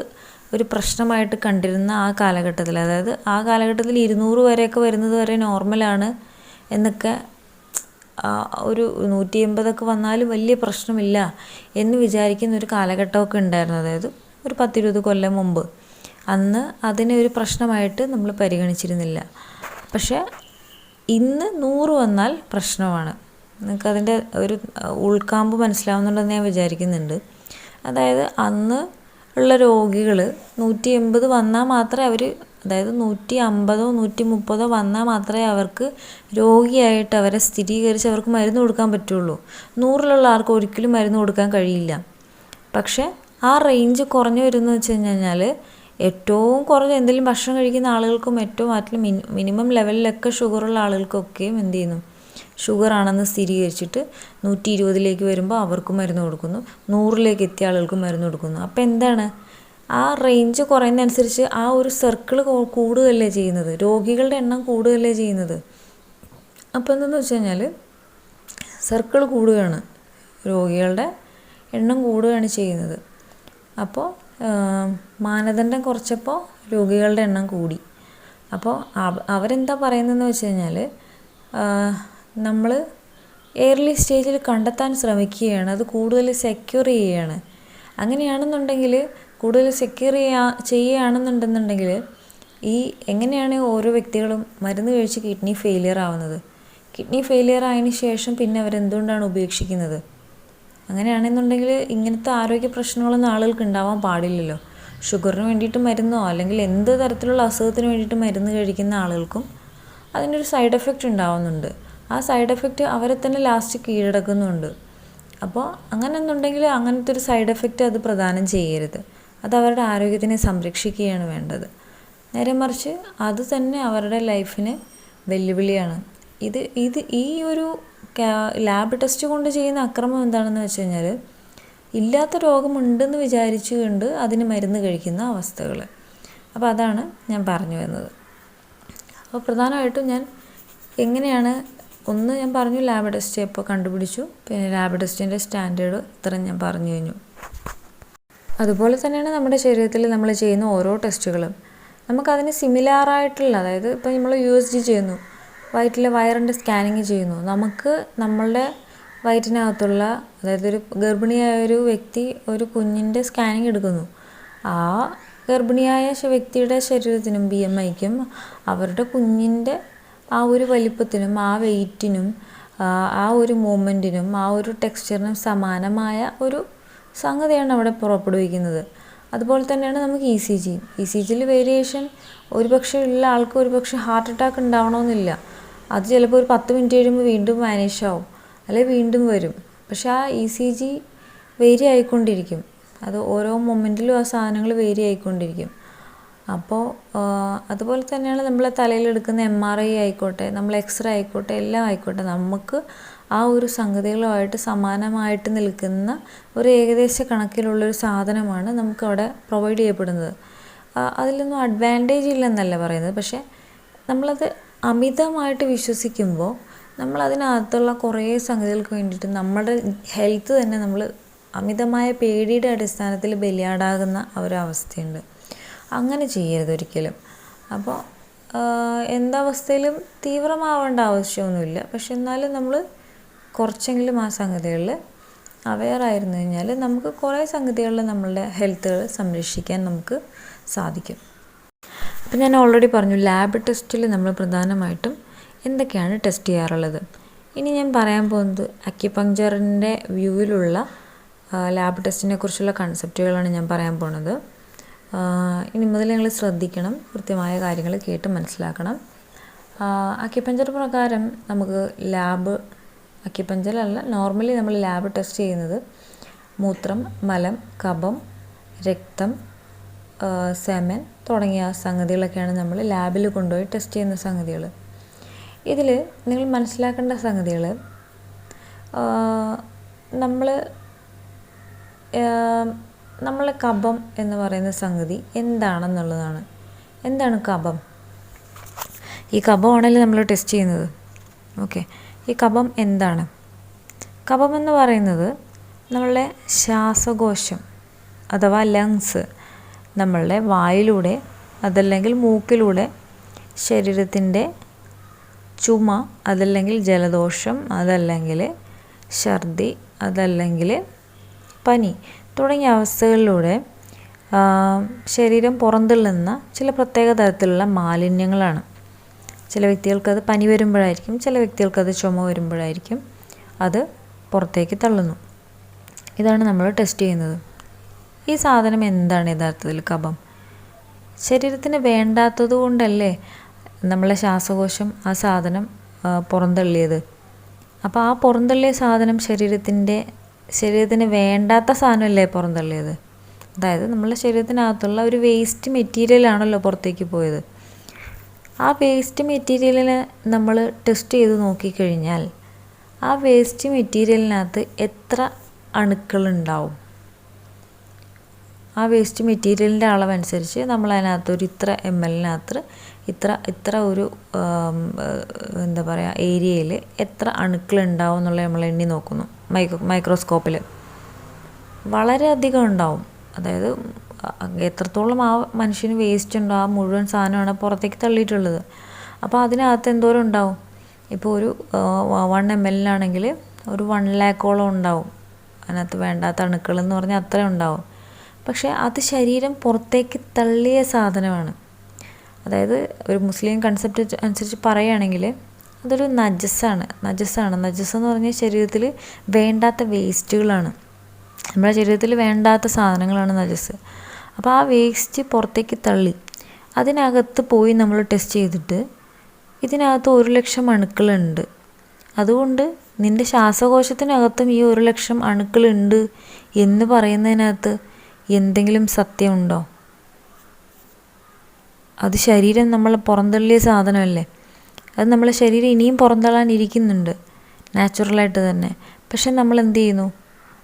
ഒരു പ്രശ്നമായിട്ട് കണ്ടിരുന്ന ആ കാലഘട്ടത്തിൽ. അതായത് ആ കാലഘട്ടത്തിൽ 200 വരെയൊക്കെ വരുന്നത് വരെ നോർമലാണ് എന്നൊക്കെ, ഒരു 180 വന്നാലും വലിയ പ്രശ്നമില്ല എന്ന് വിചാരിക്കുന്ന ഒരു കാലഘട്ടമൊക്കെ ഉണ്ടായിരുന്നു. അതായത് ഒരു 10-20 കൊല്ലം മുമ്പ്. അന്ന് അതിനെ ഒരു പ്രശ്നമായിട്ട് നമ്മൾ പരിഗണിച്ചിരുന്നില്ല. പക്ഷേ ഇന്ന് 100 വന്നാൽ പ്രശ്നമാണ്. നിങ്ങൾക്കതിൻ്റെ ഒരു ഉൾക്കാമ്പ് മനസ്സിലാവുന്നുണ്ടെന്ന് ഞാൻ വിചാരിക്കുന്നുണ്ട്. അതായത് അന്ന് ഉള്ള രോഗികൾ 180 വന്നാൽ മാത്രമേ അവർ, അതായത് 150 130 വന്നാൽ മാത്രമേ അവർക്ക് രോഗിയായിട്ട് അവരെ സ്ഥിരീകരിച്ച് അവർക്ക് മരുന്ന് കൊടുക്കാൻ പറ്റുള്ളൂ. 100 ആൾക്ക് ഒരിക്കലും മരുന്ന് കൊടുക്കാൻ കഴിയില്ല. പക്ഷേ ആ റേഞ്ച് കുറഞ്ഞു വരുമെന്ന് വെച്ച് കഴിഞ്ഞാൽ ഏറ്റവും കുറഞ്ഞ എന്തെങ്കിലും ഭക്ഷണം കഴിക്കുന്ന ആളുകൾക്കും ഏറ്റവും മിനിമം ലെവലിലൊക്കെ ഷുഗറുള്ള ആളുകൾക്കൊക്കെയും എന്ത് ചെയ്യുന്നു, ഷുഗർ ആണെന്ന് സ്ഥിരീകരിച്ചിട്ട് 120 വരുമ്പോൾ അവർക്കും മരുന്ന് കൊടുക്കുന്നു, 100 എത്തിയ ആളുകൾക്കും മരുന്ന് കൊടുക്കുന്നു. അപ്പോൾ എന്താണ്, ആ റേഞ്ച് കുറയുന്നതനുസരിച്ച് ആ ഒരു സർക്കിൾ കൂടുകയല്ലേ ചെയ്യുന്നത്, രോഗികളുടെ എണ്ണം കൂടുകയല്ലേ ചെയ്യുന്നത്. അപ്പോൾ എന്തെന്ന് വെച്ച് കഴിഞ്ഞാൽ സർക്കിൾ കൂടുകയാണ്, രോഗികളുടെ എണ്ണം കൂടുകയാണ് ചെയ്യുന്നത്. അപ്പോൾ മാനദണ്ഡം കുറച്ചപ്പോൾ രോഗികളുടെ എണ്ണം കൂടി. അപ്പോൾ അവരെന്താ പറയുന്നതെന്ന് വെച്ച് കഴിഞ്ഞാൽ നമ്മൾ ഏർലി സ്റ്റേജിൽ കണ്ടെത്താൻ ശ്രമിക്കുകയാണ്, അത് കൂടുതൽ സെക്യൂർ ചെയ്യുകയാണ്. അങ്ങനെയാണെന്നുണ്ടെങ്കിൽ, കൂടുതൽ സെക്യൂർ ചെയ്യുകയാണെന്നുണ്ടെന്നുണ്ടെങ്കിൽ എങ്ങനെയാണ് ഓരോ വ്യക്തികളും മരുന്ന് കഴിച്ച് കിഡ്നി ഫെയിലിയർ ആവുന്നത്? കിഡ്നി ഫെയിലിയർ ആയതിന് ശേഷം പിന്നെ അവരെന്തുകൊണ്ടാണ് ഉപേക്ഷിക്കുന്നത്? അങ്ങനെയാണെന്നുണ്ടെങ്കിൽ ഇങ്ങനത്തെ ആരോഗ്യ പ്രശ്നങ്ങളൊന്നും ആളുകൾക്ക് ഉണ്ടാവാൻ പാടില്ലല്ലോ. ഷുഗറിന് വേണ്ടിയിട്ട് മരുന്നോ അല്ലെങ്കിൽ എന്ത് തരത്തിലുള്ള അസുഖത്തിന് വേണ്ടിയിട്ട് മരുന്ന് കഴിക്കുന്ന ആളുകൾക്കും അതിനൊരു സൈഡ് എഫക്റ്റ് ഉണ്ടാവുന്നുണ്ട്. ആ സൈഡ് എഫക്റ്റ് അവരെ തന്നെ ലാസ്റ്റ് കീഴടക്കുന്നുണ്ട്. അപ്പോൾ അങ്ങനെയെന്നുണ്ടെങ്കിൽ അങ്ങനത്തെ ഒരു സൈഡ് എഫക്റ്റ് അത് പ്രദാനം ചെയ്യരുത്. അത് അവരുടെ ആരോഗ്യത്തിനെ സംരക്ഷിക്കുകയാണ് വേണ്ടത്. നേരെ മറിച്ച് അത് തന്നെ അവരുടെ ലൈഫിന് വെല്ലുവിളിയാണ്. ഈ ഒരു ലാബ് ടെസ്റ്റ് കൊണ്ട് ചെയ്യുന്ന അക്രമം എന്താണെന്ന് വെച്ച് കഴിഞ്ഞാൽ, ഇല്ലാത്ത രോഗമുണ്ടെന്ന് വിചാരിച്ചുകൊണ്ട് അതിന് മരുന്ന് കഴിക്കുന്ന അവസ്ഥകൾ. അപ്പോൾ അതാണ് ഞാൻ പറഞ്ഞു വരുന്നത്. അപ്പോൾ പ്രധാനമായിട്ടും ഞാൻ എങ്ങനെയാണ്, ഒന്ന് ഞാൻ പറഞ്ഞു ലാബ് ടെസ്റ്റ് എപ്പോൾ കണ്ടുപിടിച്ചു, പിന്നെ ലാബ് ടെസ്റ്റിൻ്റെ സ്റ്റാൻഡേർഡ് ഇത്രയും ഞാൻ പറഞ്ഞു കഴിഞ്ഞു. അതുപോലെ തന്നെയാണ് നമ്മുടെ ശരീരത്തിൽ നമ്മൾ ചെയ്യുന്ന ഓരോ ടെസ്റ്റുകളും നമുക്കതിന് സിമിലാറായിട്ടുള്ള, അതായത് ഇപ്പോൾ നമ്മൾ USG ചെയ്യുന്നു, വയറ്റിലെ വയറിൻ്റെ സ്കാനിങ് ചെയ്യുന്നു, നമുക്ക് നമ്മളുടെ വയറ്റിനകത്തുള്ള, അതായത് ഒരു ഗർഭിണിയായ ഒരു വ്യക്തി ഒരു കുഞ്ഞിൻ്റെ സ്കാനിങ് എടുക്കുന്നു. ആ ഗർഭിണിയായ വ്യക്തിയുടെ ശരീരത്തിനും BMIക്കും അവരുടെ കുഞ്ഞിൻ്റെ ആ ഒരു വലിപ്പത്തിനും ആ വെയ്റ്റിനും ആ ഒരു മൂവ്മെൻറ്റിനും ആ ഒരു ടെക്സ്ചറിനും സമാനമായ ഒരു സംഗതിയാണ് അവിടെ പുറപ്പെടുവിക്കുന്നത്. അതുപോലെ തന്നെയാണ് നമുക്ക് ECGയിൽ വേരിയേഷൻ ഒരുപക്ഷെ ഉള്ള ആൾക്ക് ഒരുപക്ഷെ ഹാർട്ട് അറ്റാക്ക് ഉണ്ടാവണമെന്നില്ല. അത് ചിലപ്പോൾ ഒരു 10 മിനിറ്റ് കഴിയുമ്പോൾ വീണ്ടും വാനിഷ് ആവും, അല്ലെങ്കിൽ വീണ്ടും വരും. പക്ഷെ ആ ECG വേരി ആയിക്കൊണ്ടിരിക്കും. അത് ഓരോ മൊമെൻറ്റിലും ആ സാധനങ്ങൾ വേരി ആയിക്കൊണ്ടിരിക്കും. അപ്പോൾ അതുപോലെ തന്നെയാണ് നമ്മളെ തലയിലെടുക്കുന്ന MRI ആയിക്കോട്ടെ, നമ്മൾ എക്സ്റേ ആയിക്കോട്ടെ, എല്ലാം ആയിക്കോട്ടെ, നമുക്ക് ആ ഒരു സംഗതികളുമായിട്ട് സമാനമായിട്ട് നിൽക്കുന്ന ഒരു ഏകദേശ കണക്കിലുള്ളൊരു സാധനമാണ് നമുക്കവിടെ പ്രൊവൈഡ് ചെയ്യപ്പെടുന്നത്. അതിലൊന്നും അഡ്വാൻറ്റേജ് ഇല്ലെന്നല്ല പറയുന്നത്, പക്ഷേ നമ്മളത് അമിതമായിട്ട് വിശ്വസിക്കുമ്പോൾ നമ്മളതിനകത്തുള്ള കുറേ സംഗതികൾക്ക് വേണ്ടിയിട്ട് നമ്മുടെ ഹെൽത്ത് തന്നെ നമ്മൾ അമിതമായ പേടിയുടെ അടിസ്ഥാനത്തിൽ ബലിയാടാകുന്ന ഒരവസ്ഥയുണ്ട്. അങ്ങനെ ചെയ്യരുത് ഒരിക്കലും. അപ്പോൾ എന്തവസ്ഥയിലും തീവ്രമാവേണ്ട ആവശ്യമൊന്നുമില്ല. പക്ഷെ എന്നാലും നമ്മൾ കുറച്ചെങ്കിലും ആ സംഗതികളിൽ അവെയറായിരുന്നു കഴിഞ്ഞാൽ നമുക്ക് കുറേ സംഗതികളിൽ നമ്മളുടെ ഹെൽത്തുകൾ സംരക്ഷിക്കാൻ നമുക്ക് സാധിക്കും. അപ്പോൾ ഞാൻ ഓൾറെഡി പറഞ്ഞു ലാബ് ടെസ്റ്റിൽ നമ്മൾ പ്രധാനമായിട്ടും എന്തൊക്കെയാണ് ടെസ്റ്റ് ചെയ്യാറുള്ളത്. ഇനി ഞാൻ പറയാൻ പോകുന്നത് അക്യുപങ്ക്ചറിൻ്റെ വ്യൂവിലുള്ള ലാബ് ടെസ്റ്റിനെ കുറിച്ചുള്ള കൺസെപ്റ്റുകളാണ് ഞാൻ പറയാൻ പോകുന്നത്. ഇനി മുതൽ നിങ്ങൾ ശ്രദ്ധിക്കണം, കൃത്യമായ കാര്യങ്ങൾ കേട്ട് മനസ്സിലാക്കണം. അക്യുപങ്ക്ചർ പ്രകാരം നമുക്ക് അക്യുപങ്ക്ചറല്ല, നോർമലി നമ്മൾ ലാബ് ടെസ്റ്റ് ചെയ്യുന്നത് മൂത്രം, മലം, കഫം, രക്തം, സെമൻ തുടങ്ങിയ സംഗതികളൊക്കെയാണ് നമ്മൾ ലാബിൽ കൊണ്ടുപോയി ടെസ്റ്റ് ചെയ്യുന്ന സംഗതികൾ. ഇതിൽ നിങ്ങൾ മനസ്സിലാക്കേണ്ട സംഗതികൾ, നമ്മളെ കഫം എന്ന് പറയുന്ന സംഗതി എന്താണെന്നുള്ളതാണ്. എന്താണ് കഫം? ഈ കഫമാണല്ലോ നമ്മൾ ടെസ്റ്റ് ചെയ്യുന്നത്. ഓക്കെ, ഈ കഫം എന്താണ്? കഫം എന്ന് പറയുന്നത് നമ്മളുടെ ശ്വാസകോശം അഥവാ ലങ്സ് നമ്മളുടെ വായിലൂടെ അതല്ലെങ്കിൽ മൂക്കിലൂടെ ശരീരത്തിൻ്റെ ചുമ, അതല്ലെങ്കിൽ ജലദോഷം, അതല്ലെങ്കിൽ ഛർദി, അതല്ലെങ്കിൽ പനി തുടങ്ങിയ അവസ്ഥകളിലൂടെ ശരീരം പുറന്തള്ളുന്ന ചില പ്രത്യേക തരത്തിലുള്ള മാലിന്യങ്ങളാണ്. ചില വ്യക്തികൾക്കത് പനി വരുമ്പോഴായിരിക്കും, ചില വ്യക്തികൾക്കത് ചുമ വരുമ്പോഴായിരിക്കും അത് പുറത്തേക്ക് തള്ളുന്നു. ഇതാണ് നമ്മൾ ടെസ്റ്റ് ചെയ്യുന്നത്. ഈ സാധനം എന്താണ് യഥാർത്ഥത്തിൽ കഫം? ശരീരത്തിന് വേണ്ടാത്തത് കൊണ്ടല്ലേ നമ്മളെ ശ്വാസകോശം ആ സാധനം പുറന്തള്ളിയത്. അപ്പോൾ ആ പുറന്തള്ളിയ സാധനം ശരീരത്തിന് വേണ്ടാത്ത സാധനമല്ലേ പുറന്തള്ളിയത്. അതായത് നമ്മളെ ശരീരത്തിനകത്തുള്ള ഒരു വേസ്റ്റ് മെറ്റീരിയലാണല്ലോ പുറത്തേക്ക് പോയത്. ആ വേസ്റ്റ് മെറ്റീരിയലിനെ നമ്മൾ ടെസ്റ്റ് ചെയ്ത് നോക്കിക്കഴിഞ്ഞാൽ ആ വേസ്റ്റ് മെറ്റീരിയലിനകത്ത് എത്ര അണുക്കളുണ്ടാവും, ആ വേസ്റ്റ് മെറ്റീരിയലിൻ്റെ അളവനുസരിച്ച് നമ്മൾ അതിനകത്ത് ഒരു ഇത്ര ml ഇത്ര ഒരു എന്താ പറയുക ഏരിയയിൽ എത്ര അണുക്കളുണ്ടാവും എന്നുള്ളത് നമ്മൾ എണ്ണി നോക്കുന്നു. മൈക്രോസ്കോപ്പിൽ വളരെയധികം ഉണ്ടാവും. അതായത് എത്രത്തോളം ആ മനുഷ്യന് വേസ്റ്റ് ഉണ്ടോ ആ മുഴുവൻ സാധനമാണ് പുറത്തേക്ക് തള്ളിയിട്ടുള്ളത്. അപ്പോൾ അതിനകത്ത് എന്തോരം ഉണ്ടാവും? ഇപ്പോൾ ഒരു 1 ml ഒരു 1 lakh ഉണ്ടാവും അതിനകത്ത് വേണ്ടാത്ത അണുക്കൾ എന്ന് പറഞ്ഞാൽ അത്രയും ഉണ്ടാവും. പക്ഷേ അത് ശരീരം പുറത്തേക്ക് തള്ളിയ സാധനമാണ്. അതായത് ഒരു മുസ്ലിം കൺസെപ്റ്റ് അനുസരിച്ച് പറയുകയാണെങ്കിൽ അതൊരു നജസ്സാണ്. നജസ് എന്ന് പറഞ്ഞാൽ ശരീരത്തിൽ വേണ്ടാത്ത വേസ്റ്റുകളാണ്. നമ്മുടെ ശരീരത്തിൽ വേണ്ടാത്ത സാധനങ്ങളാണ് നജസ്. അപ്പോൾ ആ വേസ്റ്റ് പുറത്തേക്ക് തള്ളി അതിനകത്ത് പോയി നമ്മൾ ടെസ്റ്റ് ചെയ്തിട്ട് ഇതിനകത്ത് 1,00,000 അണുക്കളുണ്ട്, അതുകൊണ്ട് നിൻ്റെ ശ്വാസകോശത്തിനകത്തും ഈ 1,00,000 അണുക്കളുണ്ട് എന്ന് പറയുന്നതിനകത്ത് എന്തെങ്കിലും സത്യമുണ്ടോ? അത് ശരീരം നമ്മൾ പുറന്തള്ളിയ സാധനമല്ലേ. അത് നമ്മളെ ശരീരം ഇനിയും പുറന്തള്ളാനിരിക്കുന്നുണ്ട് നാച്ചുറലായിട്ട് തന്നെ. പക്ഷെ നമ്മൾ എന്ത് ചെയ്യുന്നു?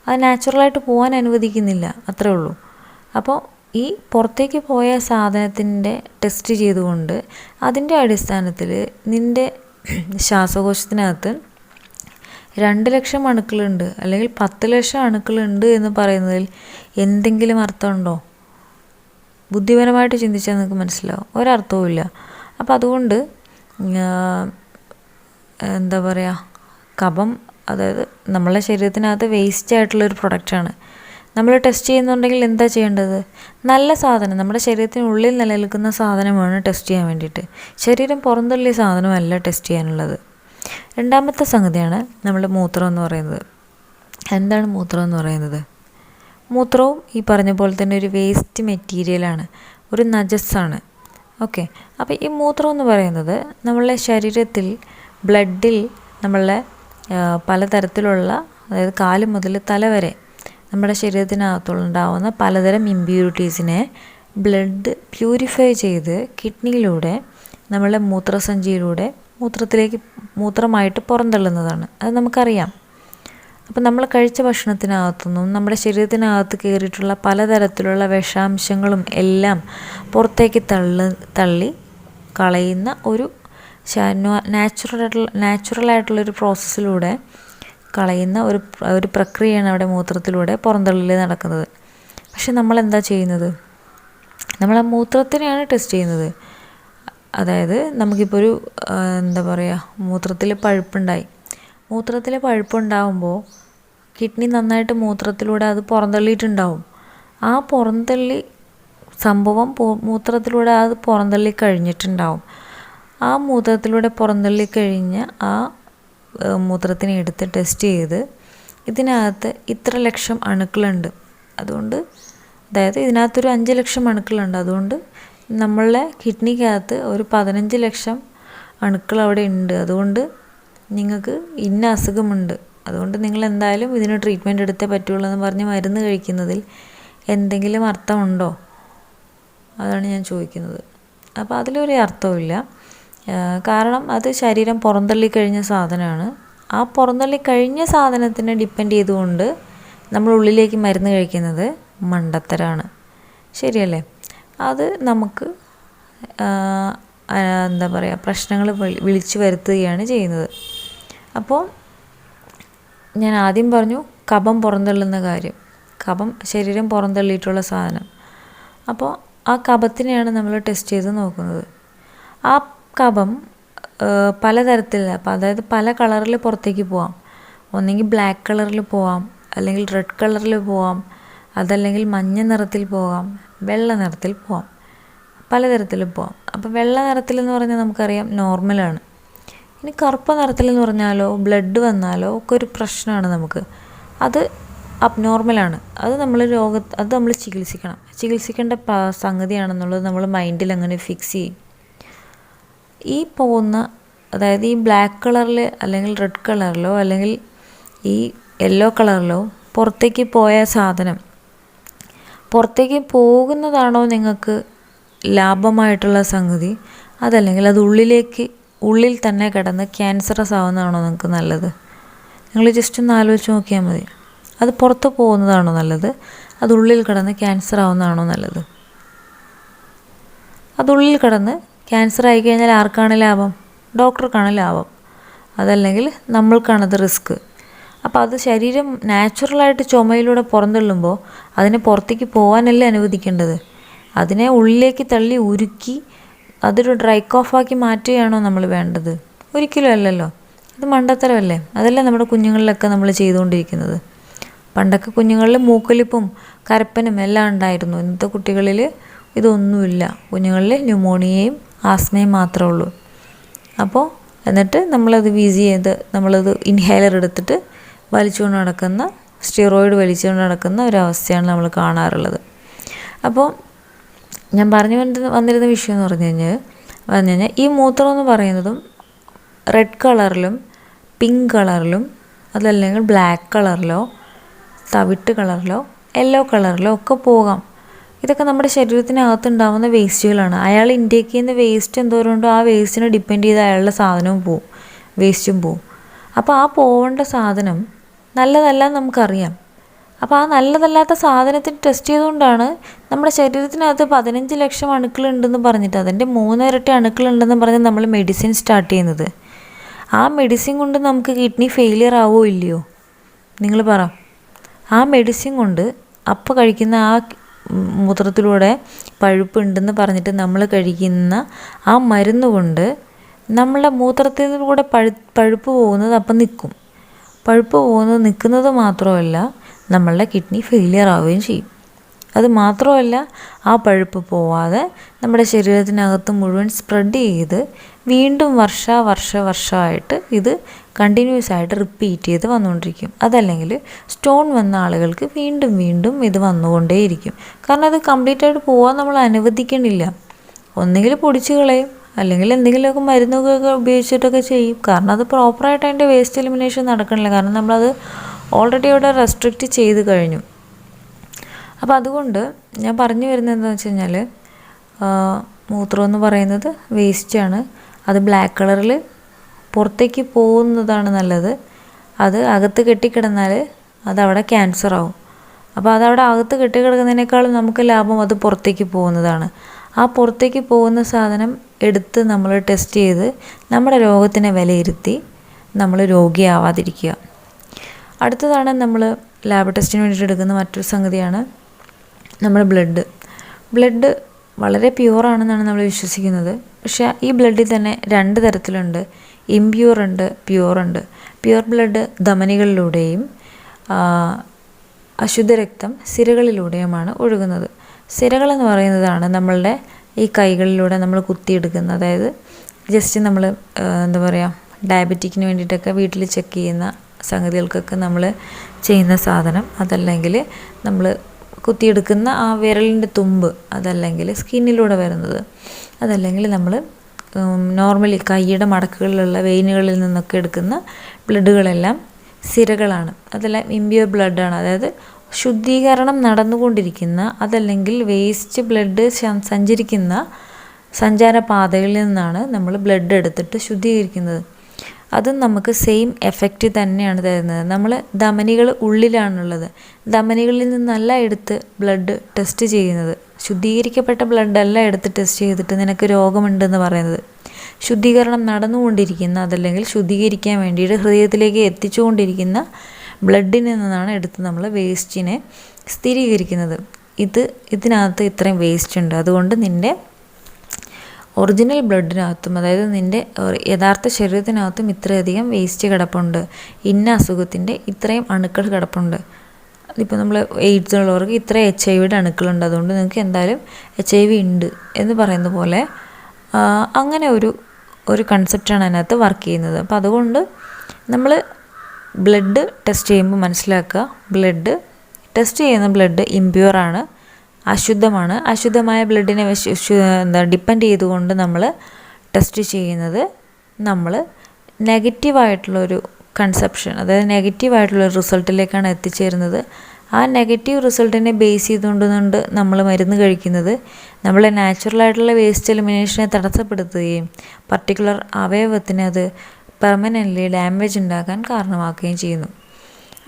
അത് നാച്ചുറലായിട്ട് പോകാൻ അനുവദിക്കുന്നില്ല, അത്രേ ഉള്ളൂ. അപ്പോൾ ഈ പുറത്തേക്ക് പോയ സാധനത്തിൻ്റെ ടെസ്റ്റ് ചെയ്തുകൊണ്ട് അതിൻ്റെ അടിസ്ഥാനത്തിൽ നിൻ്റെ ശ്വാസകോശത്തിനകത്ത് 2,00,000 അണുക്കളുണ്ട് അല്ലെങ്കിൽ 10,00,000 അണുക്കളുണ്ട് എന്ന് പറയുന്നതിൽ എന്തെങ്കിലും അർത്ഥമുണ്ടോ? ബുദ്ധിപരമായിട്ട് ചിന്തിച്ചാൽ നിങ്ങൾക്ക് മനസ്സിലാവും, ഒരർത്ഥവും ഇല്ല. അപ്പം അതുകൊണ്ട് എന്താ പറയുക, കഫം അതായത് നമ്മളെ ശരീരത്തിനകത്ത് വേസ്റ്റ് ആയിട്ടുള്ളൊരു പ്രൊഡക്റ്റാണ്. നമ്മൾ ടെസ്റ്റ് ചെയ്യുന്നുണ്ടെങ്കിൽ എന്താ ചെയ്യേണ്ടത്? നല്ല സാധനം, നമ്മുടെ ശരീരത്തിനുള്ളിൽ നിലനിൽക്കുന്ന സാധനമാണ് ടെസ്റ്റ് ചെയ്യാൻ വേണ്ടിയിട്ട്. ശരീരം പുറന്തള്ളിയ സാധനമല്ല ടെസ്റ്റ് ചെയ്യാനുള്ളത്. രണ്ടാമത്തെ സംഗതിയാണ് നമ്മൾ മൂത്രം എന്ന് പറയുന്നത്. എന്താണ് മൂത്രം എന്ന് പറയുന്നത്? മൂത്രവും ഈ പറഞ്ഞ പോലെ തന്നെ ഒരു വേസ്റ്റ് മെറ്റീരിയലാണ്, ഒരു നജസ്സാണ്. ഓക്കെ, അപ്പോൾ ഈ മൂത്രം എന്ന് പറയുന്നത് നമ്മളുടെ ശരീരത്തിൽ ബ്ലഡിൽ നമ്മളുടെ പലതരത്തിലുള്ള, അതായത് കാല് മുതൽ തല വരെ നമ്മുടെ ശരീരത്തിനകത്തുണ്ടാവുന്ന പലതരം ഇമ്പ്യൂരിറ്റീസിനെ ബ്ലഡ് പ്യൂരിഫൈ ചെയ്ത് കിഡ്നിയിലൂടെ നമ്മളുടെ മൂത്രസഞ്ചിയിലൂടെ മൂത്രമായിട്ട് പുറന്തള്ളുന്നതാണ്. അത് നമുക്കറിയാം. അപ്പം നമ്മൾ കഴിച്ച ഭക്ഷണത്തിനകത്തുനിന്നും നമ്മുടെ ശരീരത്തിനകത്ത് കയറിയിട്ടുള്ള പലതരത്തിലുള്ള വിഷാംശങ്ങളും എല്ലാം പുറത്തേക്ക് തള്ളി കളയുന്ന ഒരു നാച്ചുറലായിട്ടുള്ളൊരു പ്രോസസ്സിലൂടെ കളയുന്ന ഒരു പ്രക്രിയയാണ് അവിടെ മൂത്രത്തിലൂടെ പുറന്തള്ളൽ നടക്കുന്നത്. പക്ഷെ നമ്മളെന്താ ചെയ്യുന്നത്? നമ്മൾ ആ മൂത്രത്തിനെയാണ് ടെസ്റ്റ് ചെയ്യുന്നത്. അതായത് നമുക്കിപ്പോൾ ഒരു എന്താ പറയുക, മൂത്രത്തിൽ പഴുപ്പുണ്ടാകുമ്പോൾ കിഡ്നി നന്നായിട്ട് മൂത്രത്തിലൂടെ അത് പുറന്തള്ളിയിട്ടുണ്ടാവും. ആ പുറന്തള്ളി സംഭവം മൂത്രത്തിലൂടെ അത് പുറന്തള്ളി കഴിഞ്ഞിട്ടുണ്ടാവും. ആ മൂത്രത്തിലൂടെ പുറന്തള്ളി കഴിഞ്ഞ് ആ മൂത്രത്തിനെ എടുത്ത് ടെസ്റ്റ് ചെയ്ത് ഇതിനകത്ത് ഇത്ര ലക്ഷം അണുക്കളുണ്ട്, അതുകൊണ്ട് അതായത് ഇതിനകത്തൊരു 5,00,000 അണുക്കളുണ്ട്, അതുകൊണ്ട് നമ്മളെ കിഡ്നിക്കകത്ത് ഒരു 15,00,000 അണുക്കൾ അവിടെ ഉണ്ട്, അതുകൊണ്ട് നിങ്ങൾക്ക് ഇന്ന അസുഖമുണ്ട്, അതുകൊണ്ട് നിങ്ങൾ എന്തായാലും ഇതിന് ട്രീറ്റ്മെൻറ്റ് എടുത്തേ പറ്റുള്ളൂ എന്ന് പറഞ്ഞ് മരുന്ന് കഴിക്കുന്നതിൽ എന്തെങ്കിലും അർത്ഥമുണ്ടോ? അതാണ് ഞാൻ ചോദിക്കുന്നത്. അപ്പോൾ അതിലൊരു അർത്ഥവുമില്ല. കാരണം അത് ശരീരം പുറന്തള്ളി കഴിഞ്ഞ സാധനമാണ്. ആ പുറന്തള്ളി കഴിഞ്ഞ സാധനത്തിനെ ഡിപ്പെൻഡ് ചെയ്തുകൊണ്ട് നമ്മൾ ഉള്ളിലേക്ക് മരുന്ന് കഴിക്കുന്നത് മണ്ടത്തരാണ്. ശരിയല്ലേ? അത് നമുക്ക് എന്താ പറയുക, പ്രശ്നങ്ങൾ വിളിച്ചു വരുത്തുകയാണ് ചെയ്യുന്നത്. അപ്പോൾ ഞാൻ ആദ്യം പറഞ്ഞു കഫം പുറന്തള്ളുന്ന കാര്യം, കഫം ശരീരം പുറന്തള്ളിയിട്ടുള്ള സാധനം. അപ്പോൾ ആ കഫത്തിനെയാണ് നമ്മൾ ടെസ്റ്റ് ചെയ്ത് നോക്കുന്നത്. ആ കഫം പലതരത്തിൽ, അതായത് പല കളറിൽ പുറത്തേക്ക് പോവാം. ഒന്നെങ്കിൽ ബ്ലാക്ക് കളറിൽ പോവാം, അല്ലെങ്കിൽ റെഡ് കളറിൽ പോവാം, അതല്ലെങ്കിൽ മഞ്ഞ നിറത്തിൽ പോവാം, വെള്ള നിറത്തിൽ പോവാം, പലതരത്തിൽ പോവാം. അപ്പോൾ വെള്ള നിറത്തിൽ എന്ന് പറഞ്ഞാൽ നമുക്കറിയാം നോർമലാണ്. ഇനി കറുത്ത നിറത്തിൽ എന്ന് പറഞ്ഞാലോ ബ്ലഡ് വന്നാലോ ഒക്കെ ഒരു പ്രശ്നമാണ് നമുക്ക്. അത് അബ്നോർമലാണ്. അത് നമ്മൾ ചികിത്സിക്കേണ്ട സംഗതിയാണെന്നുള്ളത് നമ്മൾ മൈൻഡിൽ അങ്ങനെ ഫിക്സ് ചെയ്യും. ഈ പോകുന്ന, അതായത് ഈ ബ്ലാക്ക് കളറിൽ അല്ലെങ്കിൽ റെഡ് കളറിലോ അല്ലെങ്കിൽ ഈ യെല്ലോ കളറിലോ പുറത്തേക്ക് പോയ സാധനം പുറത്തേക്ക് പോകുന്നതാണോ നിങ്ങൾക്ക് ലാഭമായിട്ടുള്ള സംഗതി, അതല്ലെങ്കിൽ അത് ഉള്ളിൽ തന്നെ കിടന്ന് ക്യാൻസറസ് ആവുന്നതാണോ നിങ്ങൾക്ക് നല്ലത്? നിങ്ങൾ ജസ്റ്റ് ഒന്ന് ആലോചിച്ച് നോക്കിയാൽ മതി. അത് പുറത്ത് പോകുന്നതാണോ നല്ലത്, അത് ഉള്ളിൽ കിടന്ന് ക്യാൻസർ ആവുന്നതാണോ നല്ലത്? അതുള്ളിൽ കിടന്ന് ക്യാൻസർ ആയിക്കഴിഞ്ഞാൽ ആർക്കാണ് ലാഭം? ഡോക്ടർക്കാണ് ലാഭം, അതല്ലെങ്കിൽ നമ്മൾക്കാണത് റിസ്ക്. അപ്പോൾ അത് ശരീരം നാച്ചുറലായിട്ട് ചുമയിലൂടെ പുറന്തള്ളുമ്പോൾ അതിനെ പുറത്തേക്ക് പോകാനല്ലേ അനുവദിക്കേണ്ടത്? അതിനെ ഉള്ളിലേക്ക് തള്ളി ഉരുക്കി അതൊരു ഡ്രൈ കോഫാക്കി മാറ്റുകയാണോ നമ്മൾ വേണ്ടത്? ഒരിക്കലും അല്ലല്ലോ. ഇത് മണ്ടത്തരമല്ലേ? അതല്ലേ നമ്മുടെ കുഞ്ഞുങ്ങളിലൊക്കെ നമ്മൾ ചെയ്തുകൊണ്ടിരിക്കുന്നത്. പണ്ടൊക്കെ കുഞ്ഞുങ്ങളിൽ മൂക്കൊലിപ്പും കരപ്പനും എല്ലാം ഉണ്ടായിരുന്നു. ഇന്നത്തെ കുട്ടികളിൽ ഇതൊന്നുമില്ല. കുഞ്ഞുങ്ങളിൽ ന്യൂമോണിയയും ആസ്മയും മാത്രമേ ഉള്ളൂ. അപ്പോൾ എന്നിട്ട് നമ്മളത് നമ്മളത് ഇൻഹേലർ എടുത്തിട്ട് വലിച്ചുകൊണ്ട് നടക്കുന്ന, സ്റ്റിറോയിഡ് വലിച്ചുകൊണ്ട് നടക്കുന്ന ഒരവസ്ഥയാണ് നമ്മൾ കാണാറുള്ളത്. അപ്പോൾ ഞാൻ വന്നിരുന്ന വിഷയം എന്ന് പറഞ്ഞു കഴിഞ്ഞാൽ ഈ മൂത്രം എന്ന് പറയുന്നതും റെഡ് കളറിലും പിങ്ക് കളറിലും അതല്ലെങ്കിൽ ബ്ലാക്ക് കളറിലോ തവിട്ട് കളറിലോ യെല്ലോ കളറിലോ ഒക്കെ പോകാം. ഇതൊക്കെ നമ്മുടെ ശരീരത്തിനകത്തുണ്ടാവുന്ന വേസ്റ്റുകളാണ്. അയാൾ ഇൻടേക്ക് ചെയ്യുന്ന വേസ്റ്റ് എന്തോരം ഉണ്ടോ ആ വേസ്റ്റിനെ ഡിപ്പെൻഡ് ചെയ്ത് അയാളുടെ സാധനവും പോവും, വേസ്റ്റും പോവും. അപ്പോൾ ആ പോവേണ്ട സാധനം നല്ലതല്ല നമുക്കറിയാം. അപ്പോൾ ആ നല്ലതല്ലാത്ത സാധനത്തിന് ടെസ്റ്റ് ചെയ്തുകൊണ്ടാണ് നമ്മുടെ ശരീരത്തിനകത്ത് 15 ലക്ഷം അണുക്കളുണ്ടെന്ന് പറഞ്ഞിട്ട് അതിൻ്റെ 3 ഇരട്ടി അണുക്കളുണ്ടെന്ന് പറഞ്ഞ് നമ്മൾ മെഡിസിൻ സ്റ്റാർട്ട് ചെയ്യുന്നത്. ആ മെഡിസിൻ കൊണ്ട് നമുക്ക് കിഡ്നി ഫെയിലിയർ ആവുമോ ഇല്ലയോ? നിങ്ങൾ പറ. ആ മെഡിസിൻ കൊണ്ട് അപ്പോൾ കഴിക്കുന്ന ആ മൂത്രത്തിലൂടെ പഴുപ്പുണ്ടെന്ന് പറഞ്ഞിട്ട് നമ്മൾ കഴിക്കുന്ന ആ മരുന്ന് കൊണ്ട് നമ്മളുടെ മൂത്രത്തിലൂടെ പഴുപ്പ് പോകുന്നത് അപ്പം നിൽക്കും. പഴുപ്പ് പോകുന്നത് നിൽക്കുന്നത് മാത്രമല്ല, നമ്മളുടെ കിഡ്നി ഫെയിലിയർ ആവുകയും ചെയ്യും. അത് മാത്രമല്ല, ആ പഴുപ്പ് പോവാതെ നമ്മുടെ ശരീരത്തിനകത്ത് മുഴുവൻ സ്പ്രെഡ് ചെയ്ത് വീണ്ടും വർഷമായിട്ട് ഇത് കണ്ടിന്യൂസ് ആയിട്ട് റിപ്പീറ്റ് ചെയ്ത് വന്നുകൊണ്ടിരിക്കും. അതല്ലെങ്കിൽ സ്റ്റോൺ വന്ന ആളുകൾക്ക് വീണ്ടും ഇത് വന്നുകൊണ്ടേയിരിക്കും. കാരണം അത് കംപ്ലീറ്റ് ആയിട്ട് പോകാൻ നമ്മൾ അനുവദിക്കണില്ല. ഒന്നുകിൽ പൊടിച്ച് കളയും, അല്ലെങ്കിൽ എന്തെങ്കിലുമൊക്കെ മരുന്നൊക്കെ ഉപയോഗിച്ചിട്ടൊക്കെ ചെയ്യും. കാരണം അത് പ്രോപ്പറായിട്ട് അതിൻ്റെ വേസ്റ്റ് എലിമിനേഷൻ നടക്കണില്ല. കാരണം നമ്മളത് ഓൾറെഡി അവിടെ റെസ്ട്രിക്റ്റ് ചെയ്ത് കഴിഞ്ഞു. അപ്പോൾ അതുകൊണ്ട് ഞാൻ പറഞ്ഞു വരുന്നത് എന്താണെന്ന് വെച്ച് കഴിഞ്ഞാൽ, മൂത്രം എന്ന് പറയുന്നത് വേസ്റ്റാണ്. അത് ബ്ലാക്ക് കളറിൽ പുറത്തേക്ക് പോകുന്നതാണ് നല്ലത്. അത് അകത്ത് കെട്ടിക്കിടന്നാൽ അതവിടെ ക്യാൻസർ ആവും. അപ്പോൾ അതവിടെ അകത്ത് കെട്ടിക്കിടക്കുന്നതിനേക്കാളും നമുക്ക് ലാഭം അത് പുറത്തേക്ക് പോകുന്നതാണ്. ആ പുറത്തേക്ക് പോകുന്ന സാധനം എടുത്ത് നമ്മൾ ടെസ്റ്റ് ചെയ്ത് നമ്മുടെ രോഗത്തിനെ വിലയിരുത്തി നമ്മൾ രോഗിയാവാതിരിക്കുക. അടുത്തതാണ് നമ്മൾ ലാബ് ടെസ്റ്റിന് വേണ്ടിയിട്ട് എടുക്കുന്ന മറ്റൊരു സംഗതിയാണ് നമ്മുടെ ബ്ലഡ് വളരെ പ്യുവറാണെന്നാണ് നമ്മൾ വിശ്വസിക്കുന്നത്. പക്ഷേ ഈ ബ്ലഡിൽ തന്നെ 2 തരത്തിലുണ്ട്. ഇംപ്യൂർ ഉണ്ട്, പ്യുവർ ഉണ്ട്. പ്യുവർ ബ്ലഡ് ധമനികളിലൂടെയും അശുദ്ധ രക്തം സിരകളിലൂടെയുമാണ് ഒഴുകുന്നത്. സിരകളെന്ന് പറയുന്നതാണ് നമ്മളുടെ ഈ കൈകളിലൂടെ നമ്മൾ കുത്തിയെടുക്കുന്ന, അതായത് ജസ്റ്റ് നമ്മൾ ഡയബറ്റിക്കിന് വേണ്ടിയിട്ടൊക്കെ വീട്ടിൽ ചെക്ക് ചെയ്യുന്ന സംഗതികൾക്കൊക്കെ നമ്മൾ ചെയ്യുന്ന സാധനം. അതല്ലെങ്കിൽ നമ്മൾ കുത്തിയെടുക്കുന്ന ആ വിരലിൻ്റെ തുമ്പ്, അതല്ലെങ്കിൽ സ്കിന്നിലൂടെ വരുന്നത്, അതല്ലെങ്കിൽ നമ്മൾ നോർമലി കൈയുടെ മടക്കുകളിലുള്ള വെയിനുകളിൽ നിന്നൊക്കെ എടുക്കുന്ന ബ്ലഡുകളെല്ലാം സിരകളാണ്. അതെല്ലാം ഇംപ്യൂർ ബ്ലഡാണ്. അതായത് ശുദ്ധീകരണം നടന്നുകൊണ്ടിരിക്കുന്ന, അതല്ലെങ്കിൽ വേസ്റ്റ് ബ്ലഡ് സഞ്ചരിക്കുന്ന സഞ്ചാരപാതകളിൽ നിന്നാണ് നമ്മൾ ബ്ലഡ് എടുത്തിട്ട് ശുദ്ധീകരിക്കുന്നത്. അതും നമുക്ക് സെയിം എഫക്റ്റ് തന്നെയാണ് തരുന്നത്. നമ്മൾ ധമനികൾ ഉള്ളിലാണുള്ളത്. ധമനികളിൽ നിന്നല്ല എടുത്ത് ബ്ലഡ് ടെസ്റ്റ് ചെയ്യുന്നത്. ശുദ്ധീകരിക്കപ്പെട്ട ബ്ലഡല്ല എടുത്ത് ടെസ്റ്റ് ചെയ്തിട്ട് നിനക്ക് രോഗമുണ്ടെന്ന് പറയുന്നത്. ശുദ്ധീകരണം നടന്നുകൊണ്ടിരിക്കുന്ന, അതല്ലെങ്കിൽ ശുദ്ധീകരിക്കാൻ വേണ്ടിയിട്ട് ഹൃദയത്തിലേക്ക് എത്തിച്ചുകൊണ്ടിരിക്കുന്ന ബ്ലഡിൽ നിന്നാണ് എടുത്ത് നമ്മൾ വേസ്റ്റിനെ സ്ഥിരീകരിക്കുന്നത്. ഇതിനകത്ത് ഇത്രയും വേസ്റ്റ് ഉണ്ട്, അതുകൊണ്ട് നിൻ്റെ ഒറിജിനൽ ബ്ലഡിനകത്തും, അതായത് നിൻ്റെ യഥാർത്ഥ ശരീരത്തിനകത്തും ഇത്രയധികം വേസ്റ്റ് കിടപ്പുണ്ട്, ഇന്ന അസുഖത്തിൻ്റെ ഇത്രയും അണുക്കൾ കിടപ്പുണ്ട്. ഇപ്പോൾ നമ്മൾ എയ്ഡ്സ് ഉള്ളവർക്ക് ഇത്ര HIV അണുക്കളുണ്ട്, അതുകൊണ്ട് നിങ്ങൾക്ക് എന്തായാലും HIV ഉണ്ട് എന്ന് പറയുന്ന പോലെ അങ്ങനെ ഒരു കൺസെപ്റ്റാണ് അതിനകത്ത് വർക്ക് ചെയ്യുന്നത്. അപ്പോൾ അതുകൊണ്ട് നമ്മൾ ബ്ലഡ് ടെസ്റ്റ് ചെയ്യുമ്പോൾ മനസ്സിലാക്കുക, ബ്ലഡ് ടെസ്റ്റ് ചെയ്യുന്ന ബ്ലഡ് ഇമ്പ്യൂറാണ്, അശുദ്ധമാണ്. അശുദ്ധമായ ബ്ലഡിനെ ഡിപ്പെൻഡ് ചെയ്തുകൊണ്ട് നമ്മൾ ടെസ്റ്റ് ചെയ്യുന്നത് നമ്മൾ നെഗറ്റീവായിട്ടുള്ളൊരു കൺസെപ്ഷൻ, അതായത് നെഗറ്റീവായിട്ടുള്ള റിസൾട്ടിലേക്കാണ് എത്തിച്ചേരുന്നത്. ആ നെഗറ്റീവ് റിസൾട്ടിനെ ബേസ് ചെയ്തുകൊണ്ട് നമ്മൾ മരുന്ന് കഴിക്കുന്നത് നമ്മളെ നാച്ചുറലായിട്ടുള്ള വേസ്റ്റ് എലിമിനേഷനെ തടസ്സപ്പെടുത്തുകയും പർട്ടിക്കുലർ അവയവത്തിന് അത് പെർമനൻ്റ്ലി ഡാമേജ് ഉണ്ടാക്കാൻ കാരണമാക്കുകയും ചെയ്യുന്നു.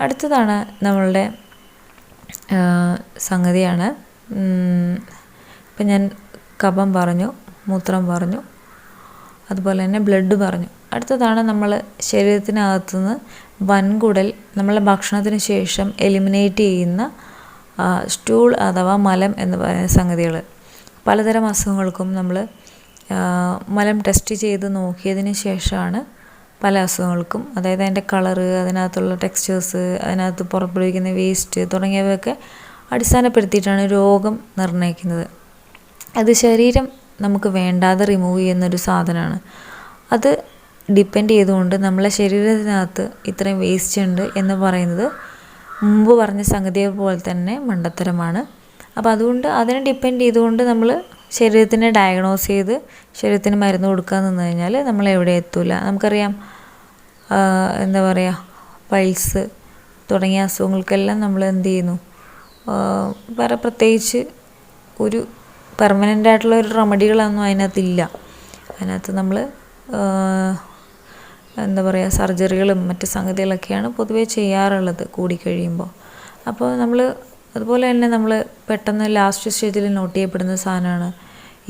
അടുത്തതാണ് നമ്മളുടെ സംഗതിയാണ്, ഇപ്പം ഞാൻ കഫം പറഞ്ഞു, മൂത്രം പറഞ്ഞു, അതുപോലെ തന്നെ ബ്ലഡ് പറഞ്ഞു. അടുത്തതാണ് നമ്മൾ ശരീരത്തിനകത്തുനിന്ന് വൻകുടൽ നമ്മളെ ഭക്ഷണത്തിന് ശേഷം എലിമിനേറ്റ് ചെയ്യുന്ന സ്റ്റൂൾ അഥവാ മലം എന്ന് പറയുന്ന സംഗതികൾ. പലതരം അസുഖങ്ങൾക്കും നമ്മൾ മലം ടെസ്റ്റ് ചെയ്ത് നോക്കിയതിന് ശേഷമാണ് പല അസുഖങ്ങൾക്കും, അതായത് അതിൻ്റെ കളറ്, അതിനകത്തുള്ള ടെക്സ്ചേഴ്സ്, അതിനകത്ത് പുറപ്പെടുവിക്കുന്ന വേസ്റ്റ് തുടങ്ങിയവയൊക്കെ അടിസ്ഥാനപ്പെടുത്തിയിട്ടാണ് രോഗം നിർണ്ണയിക്കുന്നത്. അത് ശരീരം നമുക്ക് വേണ്ടാതെ റിമൂവ് ചെയ്യുന്നൊരു സാധനമാണ്. അത് ഡിപ്പെൻഡ് ചെയ്തുകൊണ്ട് നമ്മളെ ശരീരത്തിനകത്ത് ഇത്രയും വേസ്റ്റ് ഉണ്ട് എന്ന് പറയുന്നത് മുമ്പ് പറഞ്ഞ സംഗതിയെ പോലെ തന്നെ മണ്ടത്തരമാണ്. അപ്പോൾ അതുകൊണ്ട് അതിനെ ഡിപ്പെൻഡ് ചെയ്തുകൊണ്ട് നമ്മൾ ശരീരത്തിനെ ഡയഗ്നോസ് ചെയ്ത് ശരീരത്തിന് മരുന്ന് കൊടുക്കാൻ നിന്ന് കഴിഞ്ഞാൽ നമ്മൾ എവിടെ എത്തൂല. നമുക്കറിയാം, എന്താ പറയുക, പൾസ് തുടങ്ങിയ അസുഖങ്ങൾക്കെല്ലാം നമ്മൾ എന്ത് ചെയ്യുന്നു, വേറെ പ്രത്യേകിച്ച് ഒരു പെർമനൻ്റ് ആയിട്ടുള്ള ഒരു റെമഡികളൊന്നും അതിനകത്തില്ല. അതിനകത്ത് നമ്മൾ എന്താ പറയുക, സർജറികളും മറ്റ് സംഗതികളൊക്കെയാണ് പൊതുവേ ചെയ്യാറുള്ളത് കൂടിക്കഴിയുമ്പോൾ. അപ്പോൾ നമ്മൾ അതുപോലെ തന്നെ നമ്മൾ പെട്ടെന്ന് ലാസ്റ്റ് സ്റ്റേജിൽ നോട്ട് ചെയ്യപ്പെടുന്ന സാധനമാണ്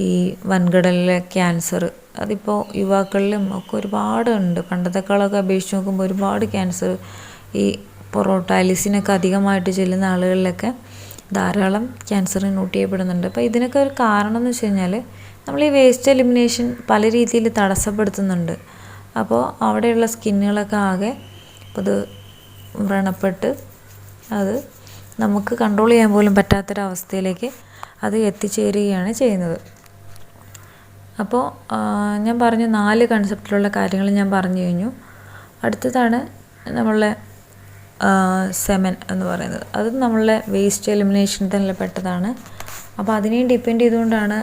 ഈ വൻകുടലിലെ ക്യാൻസർ. അതിപ്പോൾ യുവാക്കളിലും ഒക്കെ ഒരുപാട് ഉണ്ട്. പണ്ടത്തെക്കാളൊക്കെ അപേക്ഷിച്ച് നോക്കുമ്പോൾ ഒരുപാട് ക്യാൻസർ ഈ പൊറോട്ട ലിസിനൊക്കെ അധികമായിട്ട് ചെല്ലുന്ന ആളുകളിലൊക്കെ ധാരാളം ക്യാൻസർ നോട്ട് ചെയ്യപ്പെടുന്നുണ്ട്. അപ്പോൾ ഇതിനൊക്കെ ഒരു കാരണം എന്ന് വെച്ച് കഴിഞ്ഞാൽ നമ്മൾ ഈ വേസ്റ്റ് എലിമിനേഷൻ പല രീതിയിൽ തടസ്സപ്പെടുത്തുന്നുണ്ട്. അപ്പോൾ അവിടെയുള്ള സ്കിന്നുകളൊക്കെ ആകെ അത് വ്രണപ്പെട്ട് അത് നമുക്ക് കൺട്രോൾ ചെയ്യാൻ പോലും പറ്റാത്തൊരവസ്ഥയിലേക്ക് അത് എത്തിച്ചേരുകയാണ് ചെയ്യുന്നത്. അപ്പോൾ ഞാൻ പറഞ്ഞു 4 കൺസെപ്റ്റിലുള്ള കാര്യങ്ങൾ ഞാൻ പറഞ്ഞു കഴിഞ്ഞു. അടുത്തതാണ് നമ്മളുടെ സെമൻ എന്ന് പറയുന്നത്. അത് നമ്മളുടെ വേസ്റ്റ് എലിമിനേഷൻ തന്നെ പെട്ടതാണ്. അപ്പോൾ അതിനെയും ഡിപ്പെൻഡ് ചെയ്തുകൊണ്ടാണ്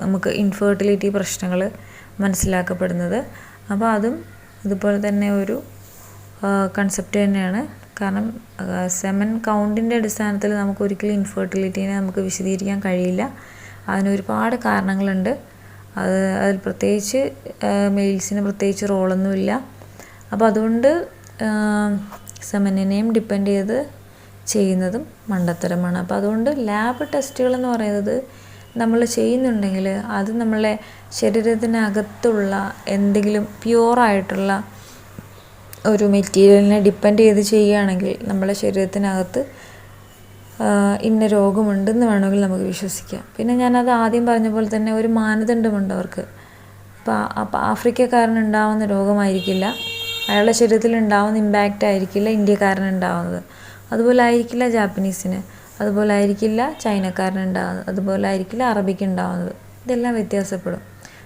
നമുക്ക് ഇൻഫെർട്ടിലിറ്റി പ്രശ്നങ്ങൾ മനസ്സിലാക്കപ്പെടുന്നത്. അപ്പോൾ അതും ഇതുപോലെ തന്നെ ഒരു കൺസെപ്റ്റ് തന്നെയാണ്. കാരണം സെമൻ കൗണ്ടിൻ്റെ അടിസ്ഥാനത്തിൽ നമുക്ക് ഒരിക്കലും ഇൻഫെർട്ടിലിറ്റീനെ നമുക്ക് വിശദീകരിക്കാൻ കഴിയില്ല. അതിനൊരുപാട് കാരണങ്ങളുണ്ട്. അതിൽ പ്രത്യേകിച്ച് മെയിൽസിന് പ്രത്യേകിച്ച് റോളൊന്നുമില്ല. അപ്പോൾ അതുകൊണ്ട് സെമനിനെയും ഡിപ്പെൻഡ് ചെയ്ത് ചെയ്യുന്നതും മണ്ടത്തരമാണ്. അപ്പോൾ അതുകൊണ്ട് ലാബ് ടെസ്റ്റുകളെന്ന് പറയുന്നത് നമ്മൾ ചെയ്യുന്നുണ്ടെങ്കിൽ അത് നമ്മളെ ശരീരത്തിനകത്തുള്ള എന്തെങ്കിലും പ്യുവറായിട്ടുള്ള ഒരു മെറ്റീരിയലിനെ ഡിപ്പെൻഡ് ചെയ്ത് ചെയ്യുകയാണെങ്കിൽ നമ്മളെ ശരീരത്തിനകത്ത് ഇന്ന രോഗമുണ്ടെന്ന് വേണമെങ്കിൽ നമുക്ക് വിശ്വസിക്കാം. പിന്നെ ഞാനത് ആദ്യം പറഞ്ഞ പോലെ തന്നെ ഒരു മാനദണ്ഡമുണ്ട് അവർക്ക്. അപ്പോൾ ആഫ്രിക്കക്കാരനുണ്ടാവുന്ന രോഗമായിരിക്കില്ല അയാളുടെ ശരീരത്തിൽ ഉണ്ടാവുന്ന ഇമ്പാക്റ്റ് ആയിരിക്കില്ല ഇന്ത്യക്കാരനുണ്ടാവുന്നത്. അതുപോലെ ആയിരിക്കില്ല ജാപ്പനീസിന്, അതുപോലെ ആയിരിക്കില്ല ചൈനക്കാരനുണ്ടാവുന്നത്, അതുപോലെ ആയിരിക്കില്ല അറബിക്ക് ഉണ്ടാവുന്നത്. ഇതെല്ലാം വ്യത്യാസപ്പെടും.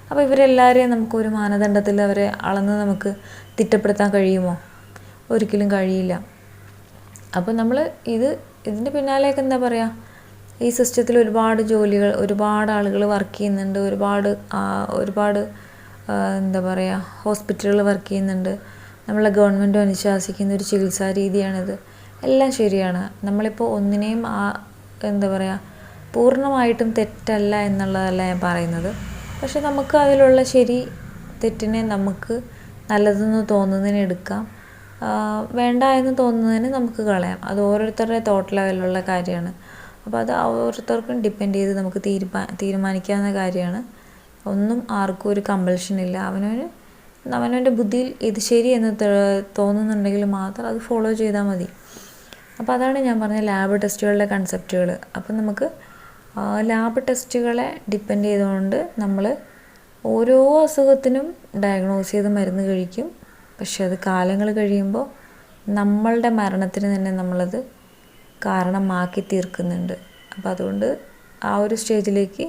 അപ്പോൾ ഇവരെല്ലാവരെയും നമുക്കൊരു മാനദണ്ഡത്തിൽ അവരെ അളന്ന് നമുക്ക് തിട്ടപ്പെടുത്താൻ കഴിയുമോ? ഒരിക്കലും കഴിയില്ല. അപ്പോൾ നമ്മൾ ഇതിൻ്റെ പിന്നാലെയൊക്കെ എന്താ പറയുക, ഈ സിസ്റ്റത്തിൽ ഒരുപാട് ജോലികൾ, ഒരുപാട് ആളുകൾ വർക്ക് ചെയ്യുന്നുണ്ട്, ഒരുപാട് എന്താ പറയുക ഹോസ്പിറ്റലുകൾ വർക്ക് ചെയ്യുന്നുണ്ട്. നമ്മളെ ഗവൺമെൻറ് അനുശാസിക്കുന്ന ഒരു ചികിത്സാ രീതിയാണിത്. എല്ലാം ശരിയാണ്. നമ്മളിപ്പോൾ ഒന്നിനെയും എന്താ പറയുക പൂർണ്ണമായിട്ടും തെറ്റല്ല എന്നുള്ളതല്ല ഞാൻ പറയുന്നത്. പക്ഷെ നമുക്ക് അതിലുള്ള ശരി തെറ്റിനെ നമുക്ക് നല്ലതെന്ന് തോന്നുന്നതിന് എടുക്കാം, വേണ്ട എന്ന് തോന്നുന്നതിന് നമുക്ക് കളയാം. അത് ഓരോരുത്തരുടെ തോട്ട് ലെവലിലുള്ള കാര്യമാണ്. അപ്പോൾ അത് ഓരോരുത്തർക്കും ഡിപ്പെൻഡ് ചെയ്ത് നമുക്ക് തീരുമാനിക്കാവുന്ന കാര്യമാണ്. ഒന്നും ആർക്കും ഒരു കമ്പൽഷനില്ല. അവനവൻ്റെ ബുദ്ധിയിൽ ഇത് ശരിയെന്ന് തോന്നുന്നുണ്ടെങ്കിൽ മാത്രം അത് ഫോളോ ചെയ്താൽ മതി. അപ്പോൾ അതാണ് ഞാൻ പറഞ്ഞ ലാബ് ടെസ്റ്റുകളുടെ കൺസെപ്റ്റുകൾ. അപ്പം നമുക്ക് ലാബ് ടെസ്റ്റുകളെ ഡിപ്പെൻഡ് ചെയ്തുകൊണ്ട് നമ്മൾ ഓരോ അസുഖത്തിനും ഡയഗ്നോസ് ചെയ്ത് മരുന്ന് കഴിക്കും. പക്ഷെ അത് കാലങ്ങൾ കഴിയുമ്പോൾ നമ്മളുടെ മരണത്തിന് തന്നെ നമ്മളത് കാരണമാക്കി തീർക്കുന്നുണ്ട്. അപ്പോൾ അതുകൊണ്ട് ആ ഒരു സ്റ്റേജിലേക്ക്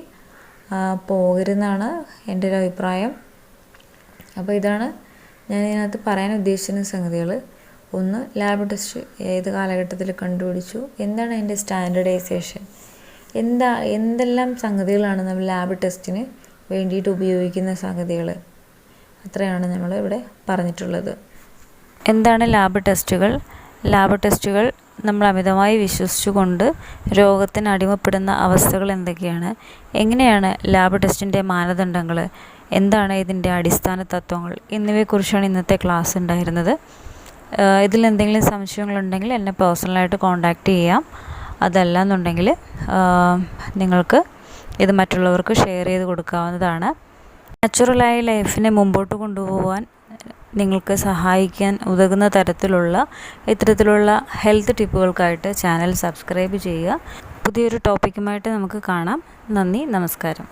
പോകരുതെന്നാണ് എൻ്റെ ഒരു അഭിപ്രായം. അപ്പോൾ ഇതാണ് ഞാൻ ഇതിനകത്ത് പറയാൻ ഉദ്ദേശിക്കുന്ന സംഗതികൾ. ഒന്ന്, ലാബ് ടെസ്റ്റ് ഏത് കാലഘട്ടത്തിൽ കണ്ടുപിടിച്ചു, എന്താണ് അതിൻ്റെ സ്റ്റാൻഡേർഡൈസേഷൻ, എന്തെല്ലാം സംഗതികളാണ് നമ്മൾ ലാബ് ടെസ്റ്റിന് വേണ്ടിയിട്ട് ഉപയോഗിക്കുന്ന സംഗതികൾ, അത്രയാണ് നമ്മൾ ഇവിടെ പറഞ്ഞിട്ടുള്ളത്. എന്താണ് ലാബ് ടെസ്റ്റുകൾ? ലാബ് ടെസ്റ്റുകൾ നമ്മൾ അമിതമായി വിശ്വസിച്ചുകൊണ്ട് രോഗത്തിന് അടിമപ്പെടുന്ന അവസ്ഥകൾ എന്തൊക്കെയാണ്, എങ്ങനെയാണ് ലാബ് ടെസ്റ്റിൻ്റെ മാനദണ്ഡങ്ങൾ, എന്താണ് ഇതിൻ്റെ അടിസ്ഥാന തത്വങ്ങൾ എന്നിവയെക്കുറിച്ചാണ് ഇന്നത്തെ ക്ലാസ് ഉണ്ടായിരുന്നത്. ഇതിൽ എന്തെങ്കിലും സംശയങ്ങളുണ്ടെങ്കിൽ എന്നെ പേഴ്സണലായിട്ട് കോൺടാക്റ്റ് ചെയ്യാം. അതല്ല എന്നുണ്ടെങ്കിൽ നിങ്ങൾക്ക് ഇത് മറ്റുള്ളവർക്ക് ഷെയർ ചെയ്ത് കൊടുക്കാവുന്നതാണ്. നാച്ചുറലായ ലൈഫിനെ മുമ്പോട്ട് കൊണ്ടുപോകാൻ നിങ്ങൾക്ക് സഹായിക്കാൻ ഉതകുന്ന തരത്തിലുള്ള ഇത്തരത്തിലുള്ള ഹെൽത്ത് ടിപ്പുകൾക്കായിട്ട് ചാനൽ സബ്സ്ക്രൈബ് ചെയ്യുക. പുതിയൊരു ടോപ്പിക്കുമായിട്ട് നമുക്ക് കാണാം. നന്ദി, നമസ്കാരം.